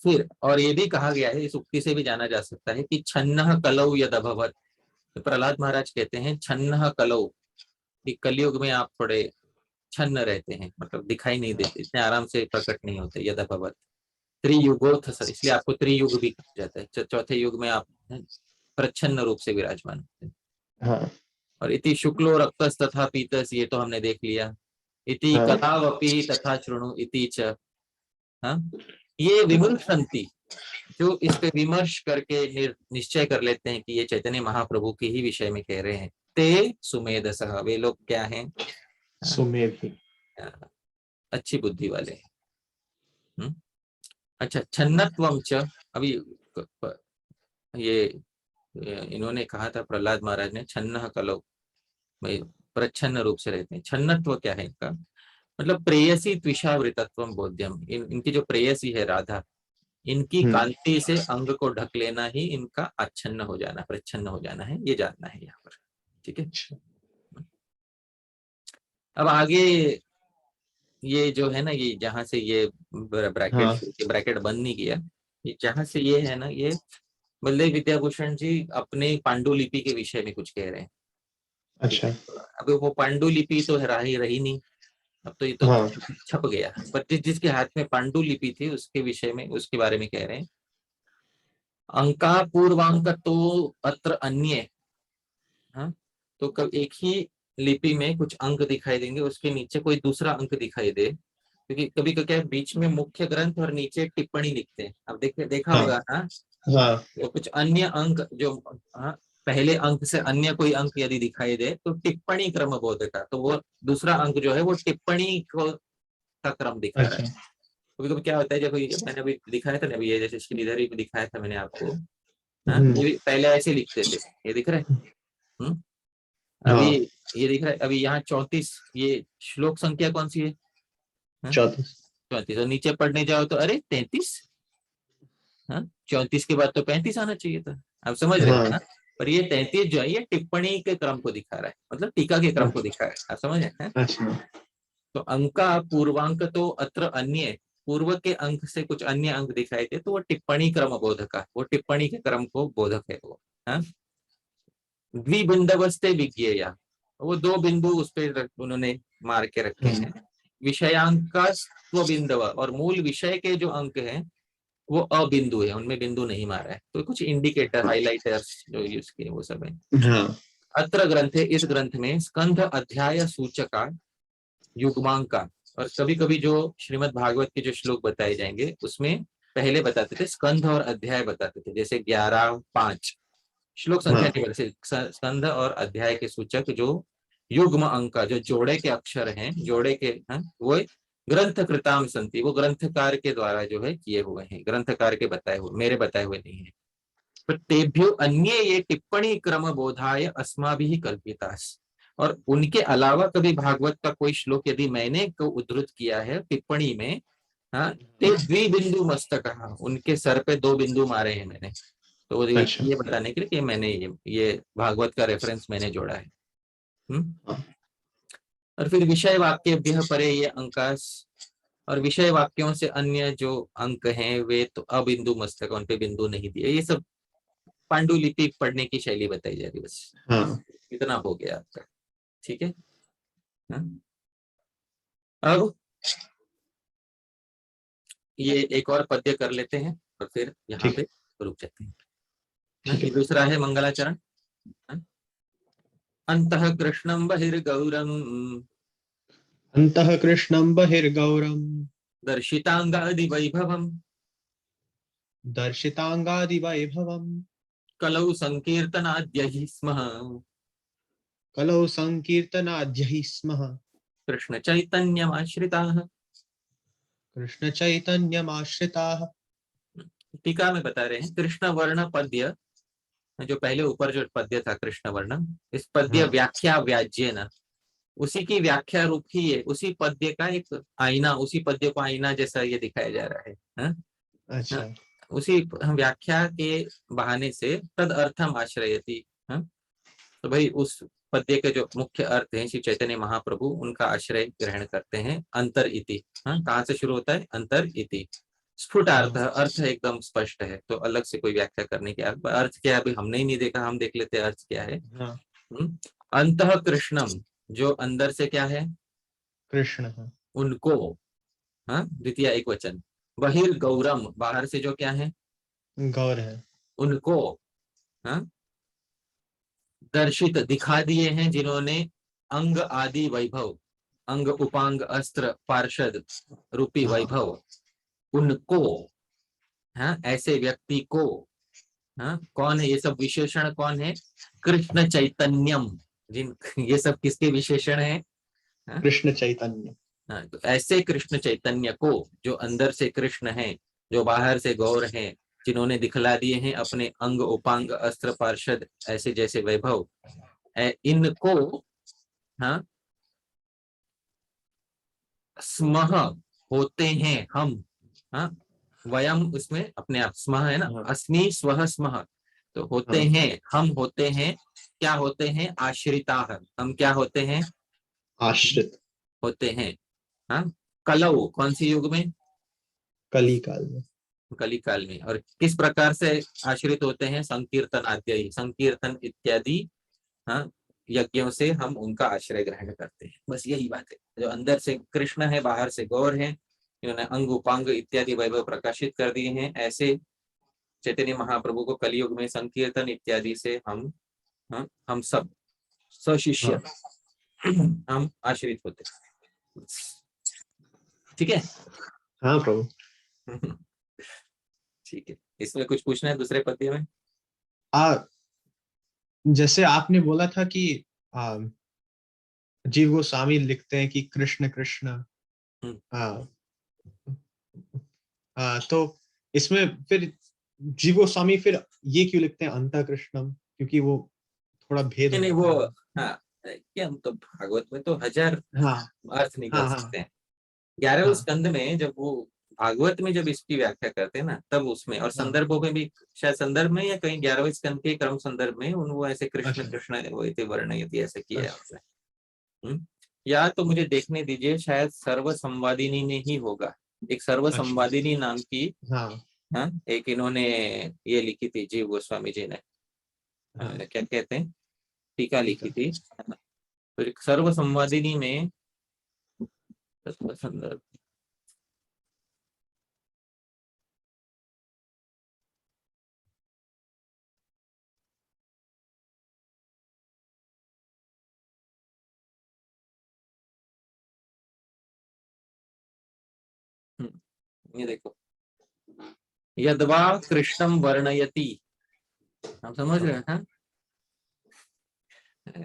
फिर और ये भी कहा गया है, इस उक्ति से भी जाना जा सकता है कि छन्नः कलौ यद अभवत्, तो प्रहलाद महाराज कहते हैं छन्नः कलौ, कि कलयुग में आप थोड़े छन्न रहते हैं, मतलब दिखाई नहीं देते, इतने आराम से प्रकट नहीं होते, यद अभवत् त्रियुगोथ, इसलिए आपको त्रियुग भी कहा जाता है, चौथे युग में आप प्रच्छन्न रूप से विराजमान होते हैं। हाँ। और इति शुक्लो रक्तस तथा पीतस, ये तो हमने देख लिया। इति हाँ। कलावपि तथा शृणु इति च, ये विमर्शन्ति, जो इस पे विमर्श करके निश्चय कर लेते हैं कि ये चैतन्य महाप्रभु के ही विषय में कह रहे हैं, ते सुमेधसः, वे लोग क्या हैं, सुमेधि। अच्छी बुद्धि वाले हैं। अच्छा, छन्नत्वम च, अभी ये इन्होंने कहा था प्रहलाद महाराज ने, छन्न कलो, भाई प्रच्छन्न रूप से रहते हैं। छन्नत्व क्या है इनका, मतलब प्रेयसी त्विषावृतत्व बोध्यम, इनकी जो प्रेयसी है राधा, इनकी कांति से अंग को ढक लेना ही इनका आच्छन्न हो जाना, प्रच्छन्न हो जाना है, ये जानना है यहाँ पर। ठीक है, अब आगे ये जो है ना, ये जहां से ये हाँ। ब्रैकेट बंद नहीं किया, ये जहां से ये है ना, ये बलदेव विद्याभूषण जी अपने पांडुलिपि के विषय में कुछ कह रहे हैं। ठीक अच्छा। है, अब वो पांडुलिपि तो रही रही नहीं, अब तो ये तो हाँ। छप गया, पर जिसके हाथ में पांडुलिपि थी उसके विषय में, उसके बारे में कह रहे हैं, अंका पूर्वांक तो अत्र अन्य, तो कब एक ही लिपि में कुछ अंक दिखाई देंगे, उसके नीचे कोई दूसरा अंक दिखाई दे, क्योंकि कभी क्या है, बीच में मुख्य ग्रंथ और नीचे टिप्पणी लिखते हैं, अब देखा हाँ। होगा, हाँ। तो कुछ अन्य अंक जो, पहले अंक से अन्य कोई अंक यदि दिखाई दे तो टिप्पणी क्रम बोध का, तो वो दूसरा अंक जो है वो टिप्पणी को का क्रम दिखा रहा अच्छा। है। कभी कभी क्या होता है, जब मैंने अभी दिखाया था ना, अभी ये जैसे श्रीधर भी दिखाया था मैंने आपको, ये भी पहले ऐसे लिखते थे, ये दिख रहा है। हम्म, अभी हाँ। ये दिख रहा है, अभी यहाँ 34, ये श्लोक संख्या कौन सी है, 34, और नीचे पढ़ने जाओ तो अरे 33, 34 के बाद तो 35 आना चाहिए था, आप समझ रहे हो हाँ। ना। पर ये 33 जो है, ये टिप्पणी के क्रम को दिखा रहा है, मतलब टीका के क्रम को दिखा रहा है, आप समझ रहे हैं। अच्छा। तो अंका पूर्वांक तो अत्र अन्य, पूर्व के अंक से कुछ अन्य अंक दिखाई दे तो वो टिप्पणी क्रम बोधक, वो टिप्पणी के क्रम को बोधक है वो। द्विबिंदवस्ते विज्ञेया, वो दो बिंदु उस पर उन्होंने मार के रखे हैं। विषयांक स्वबिंदव, और मूल विषय के जो अंक हैं वो अबिंदु है, उनमें बिंदु नहीं मारा है, तो कुछ इंडिकेटर हाइलाइटर्स जो यूज किए वो सब है। हाँ। अत्र ग्रंथे, इस ग्रंथ में स्कंध अध्याय सूचका युग्मांका, और कभी कभी जो श्रीमद् भागवत के जो श्लोक बताए जाएंगे उसमें पहले बताते थे स्कंध और अध्याय बताते थे, जैसे 11-5 श्लोक संख्या हाँ। नहीं बोलते, स्कंध और अध्याय के सूचक जो युग्म अंक, जो जोड़े के अक्षर हैं, जोड़े के वो ग्रंथ कृताम संति, वो ग्रंथकार के द्वारा जो है किए हुए हैं, ग्रंथकार के बताए हुए, मेरे बताए हुए नहीं है। तो तेभ्यो अन्ये ये टिप्पणी क्रम बोधाय अस्माभिः कल्पिताः। और उनके अलावा कभी भागवत का कोई श्लोक यदि मैंने को उद्धृत किया है टिप्पणी में, हाँ, ते द्विबिंदु मस्तक, उनके सर पे 2 बिंदु मारे हैं मैंने, तो अच्छा। ये बताने के लिए कि मैंने ये भागवत का रेफरेंस मैंने जोड़ा है। हाँ। और फिर विषय वाक्य परे ये अंकास, और विषय वाक्यों से अन्य जो अंक हैं वे तो अबिंदु मस्तक, उन पे बिंदु नहीं दिए। ये सब पांडुलिपि पढ़ने की शैली बताई जा रही है, बस हाँ। इतना हो गया आपका। ठीक है, हाँ? अब ये एक और पद्य कर लेते हैं और फिर यहाँ ठीक पे रुक जाते हैं। ठीक ये है। दूसरा है मंगलाचरण। अंतः कृष्णं बहिर्गौरम अंतः कृष्णं बहिर्गौरम दर्शितांगादि वैभवम दर्शितांगादिवैभवम् कलौ संकीर्तनाद्यहि स्मः कलौ संकीर्तनाद्यैः स्मः कृष्ण चैतन्यमाश्रिताः। कृष्ण चैतन्यमाश्रिताः। टीका में बता रहे हैं कृष्ण वर्ण पद्य, जो पहले ऊपर जो पद्य था कृष्ण वर्ण, इस पद्य हाँ। व्याख्या व्याज्य न, उसी की व्याख्या रूप ही है, उसी पद्य का एक आईना, उसी पद्य को आईना जैसा ये दिखाया जा रहा है, हाँ? हाँ, अच्छा। उसी व्याख्या के बहाने से तद अर्थम आश्रयति, हाँ? तो भाई उस पद्य के जो मुख्य अर्थ हैं श्री चैतन्य महाप्रभु उनका आश्रय ग्रहण करते हैं। अंतर इति, हाँ, कहाँ से शुरू होता है? अंतर इति। स्फुटार्थ, हाँ। अर्थ एकदम स्पष्ट है, तो अलग से कोई व्याख्या करने की अर्थ क्या है अभी हमने ही नहीं देखा, हम देख लेते हैं अर्थ क्या है। हाँ। अंतः कृष्णम, जो अंदर से क्या है? कृष्ण है। उनको, हाँ, द्वितीय एक वचन। बहिर्गौरम, बाहर से जो क्या है? गौर है। उनको, हाँ, दर्शित दिखा दिए हैं जिन्होंने अंग आदि वैभव, अंग उपांग अस्त्र पार्षद रूपी हाँ। वैभव, उनको, हाँ, ऐसे व्यक्ति को, हाँ, कौन है? ये सब विशेषण कौन है? कृष्ण चैतन्यम, जिन ये सब किसके विशेषण है? हाँ? कृष्ण चैतन्य। हाँ, तो ऐसे कृष्ण चैतन्य को, जो अंदर से कृष्ण है, जो बाहर से गौर है, जिन्होंने दिखला दिए हैं अपने अंग उपांग अस्त्र पार्षद ऐसे जैसे वैभव, इनको, हाँ, स्मः, होते हैं हम, हाँ, वयम उसमें अपने आप, स्मः है ना, हाँ। अस्मि स्वः स्मः, तो होते हाँ। हैं, हम होते हैं, क्या होते हैं? आश्रिता, हम क्या होते हैं? आश्रित। होते हैं, हाँ, कलौ, कौन सी युग में? कली काल में। कली काल में। और किस प्रकार से आश्रित होते हैं? संकीर्तन आद्य, संकीर्तन इत्यादि, हाँ, यज्ञों से हम उनका आश्रय ग्रहण करते हैं। बस यही बात है, जो अंदर से कृष्ण है बाहर से गौर है, इन्होंने अंग उपांग इत्यादि वैभव प्रकाशित कर दिए हैं, ऐसे चैतन्य महाप्रभु को कलयुग में संकीर्तन इत्यादि से हम, हाँ, हम सब सशिष्य हाँ। हम आश्रित होते हैं। ठीक है। हाँ प्रभु। ठीक है, इसमें कुछ पूछना है दूसरे पद्य में? आ जैसे आपने बोला था कि आ, जीव गोस्वामी लिखते हैं कि कृष्ण कृष्ण। हम्म, आ, तो इसमें फिर जीव गोस्वामी फिर ये क्यों लिखते हैं अंतः कृष्णम, क्योंकि वो थोड़ा भेद नहीं हो नहीं, जाता वो, है वो। हाँ, क्या हम तो भागवत में तो 1000 हाँ। अर्थ निकल हाँ। हाँ। सकते हैं। 11वें हाँ। स्कंद में जब वो भागवत में जब इसकी व्याख्या करते हैं ना, तब उसमें और हाँ। संदर्भों में भी, शायद संदर्भ में या कहीं 11वें स्कंद के क्रम संदर्भ में उन वो ऐसे कृष्ण अच्छा। कृष्ण वो इति वर्णयति ऐसे किया है अच्छा। उसने। या तो मुझे देखने दीजिए, शायद सर्व संवादिनी में ही होगा, एक सर्व अच्छा। संवादिनी नाम की, हाँ। हाँ, एक इन्होंने ये लिखी थी जीव गोस्वामी जी ने, हाँ। क्या कहते हैं, टीका ठीक लिखी है। थी। तो एक सर्व संवादिनी में संदर्भ, ये देखो, यद्वा कृष्णम वर्णयति, हम समझ रहे हाँ। हैं, हाँ?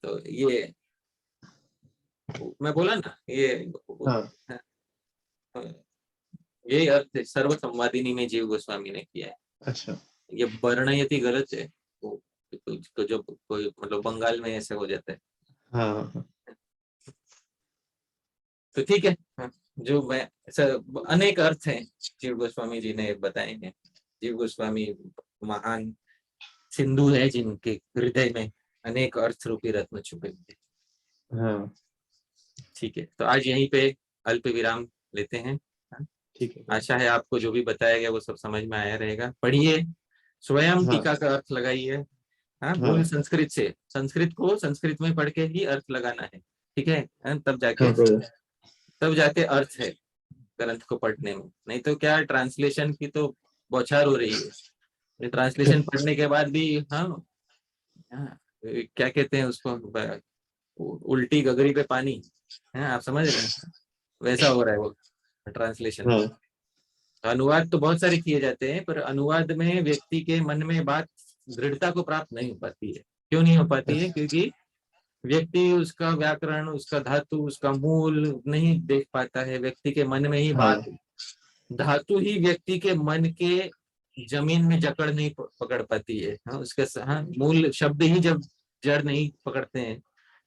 तो ये मैं बोला ना, ये हाँ। ये अर्थ सर्व संवादिनी में जीव गोस्वामी ने किया है। अच्छा। ये वर्णयति गलत है, तो जो कोई मतलब बंगाल में ऐसे हो जाता है। हाँ तो ठीक है, हाँ, जो मैं ऐसा अनेक अर्थ हैं जीव गोस्वामी जी ने बताए हैं। जीव गोस्वामी महान सिंधु है जिनके हृदय में अनेक अर्थ रूपी रत्न छुपे हुए हैं। हाँ ठीक है, तो आज यहीं पे अल्प विराम लेते हैं। हाँ, ठीक है। आशा है आपको जो भी बताया गया वो सब समझ में आया रहेगा। पढ़िए, स्वयं हाँ टीका का अर्थ लगाइए। हाँ, मूल हाँ संस्कृत से, संस्कृत को संस्कृत में पढ़ के ही अर्थ लगाना है। ठीक है, हाँ, हाँ प्रभु। तब जाके अर्थ है ग्रंथ को पढ़ने में। नहीं तो क्या, ट्रांसलेशन की तो बौछार हो रही है। ट्रांसलेशन पढ़ने के बाद भी हाँ, हाँ, क्या कहते हैं उसको, उल्टी गगरी पे पानी। हाँ, आप समझ रहे हैं, वैसा हो रहा है वो ट्रांसलेशन। हाँ अनुवाद तो बहुत सारे किए जाते हैं, पर अनुवाद में व्यक्ति के मन में बात दृढ़ता को प्राप्त नहीं हो पाती है। क्यों नहीं हो पाती है? क्योंकि व्यक्ति उसका व्याकरण, उसका धातु, उसका मूल नहीं देख पाता है। व्यक्ति के मन में ही बात, हाँ धातु ही व्यक्ति के मन के जमीन में जकड़ नहीं पकड़ पाती है। हाँ, उसके हाँ, मूल शब्द ही जब जड़ नहीं पकड़ते हैं,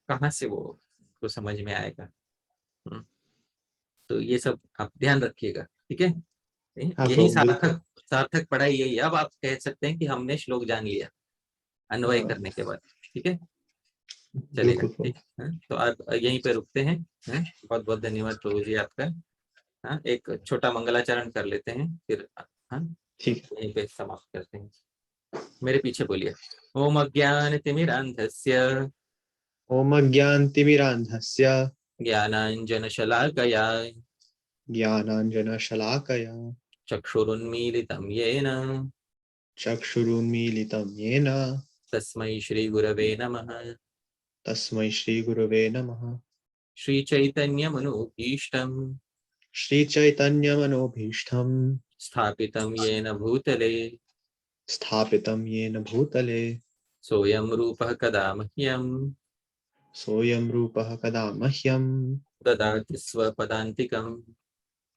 कहाँ से वो को समझ में आएगा। हम्म, तो ये सब आप ध्यान रखिएगा। ठीक है, हाँ यही प्रभु बिल्कुल। सार्थक सार्थक पढ़ाई यही। अब आप कह सकते हैं कि हमने श्लोक जान लिया अन्वय हाँ करने के बाद। ठीक है, चलेगा। बिल्कुल प्रभु। ठीक, हाँ, तो आप यहीं पे रुकते हैं। हाँ, बहुत बहुत धन्यवाद प्रभु जी आपका। हाँ, एक छोटा मंगलाचरण कर लेते हैं, फिर हाँ, ठीक। यहीं पे समाप्त करते हैं। मेरे पीछे बोलिए। ओम अज्ञानतिमिरान्धस्य ओम अज्ञानतिमिरान्धस्य ज्ञानाञ्जनशलाकया ज्ञानाञ्जनशलाकया चक्षुरुन्मीलितं येन चक्षुरुन्मीलितं येन तस्मै श्रीगुरवे नमः। तस्मै श्रीगुरवे नमः। श्रीचैतन्यमनोभीष्टं श्रीचैतन्यमनोभीष्टं स्थापितं येन भूतले स्थापितं येन भूतले सोऽयं रूपः कदा मह्यं सोऽयं रूपः कदा मह्यं ददाति स्वपदान्तिकम्।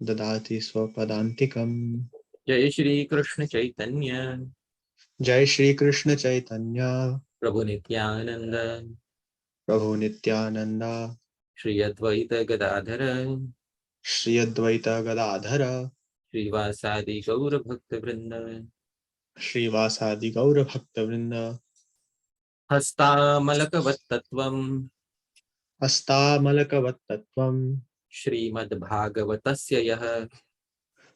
ददाति स्वपदान्तिकम्। जय श्री कृष्ण चैतन्य जय श्री कृष्ण चैतन्य प्रभु नित्यानंद प्रभु नित्यानंद श्री अद्वैत गदाधर श्री अद्वैत गदाधर श्रीवासादि गौर भक्त वृंद। श्रीवासादि गौर भक्त वृंद। हस्तामलकवत्तत्वम् हस्तामलकवत्तत्वम् श्रीमद्भागवतस्य यः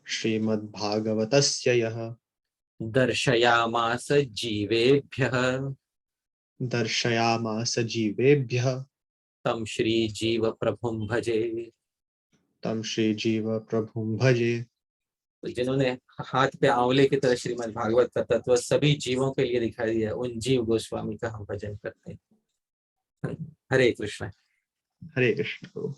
श्रीमद्भागवतस्य यः दर्शयामास जीवेभ्यः दर्शयामास जीवेभ्यः तं श्रीजीव प्रभुं भजे। तं श्रीजीव प्रभुं भजे। तो जिन्होंने हाथ पे आंवले की तरह श्रीमद् भागवत का तत्व सभी जीवों के लिए दिखाई दिया, उन जीव गोस्वामी का हम भजन करते हैं। हरे कृष्ण। हरे कृष्ण।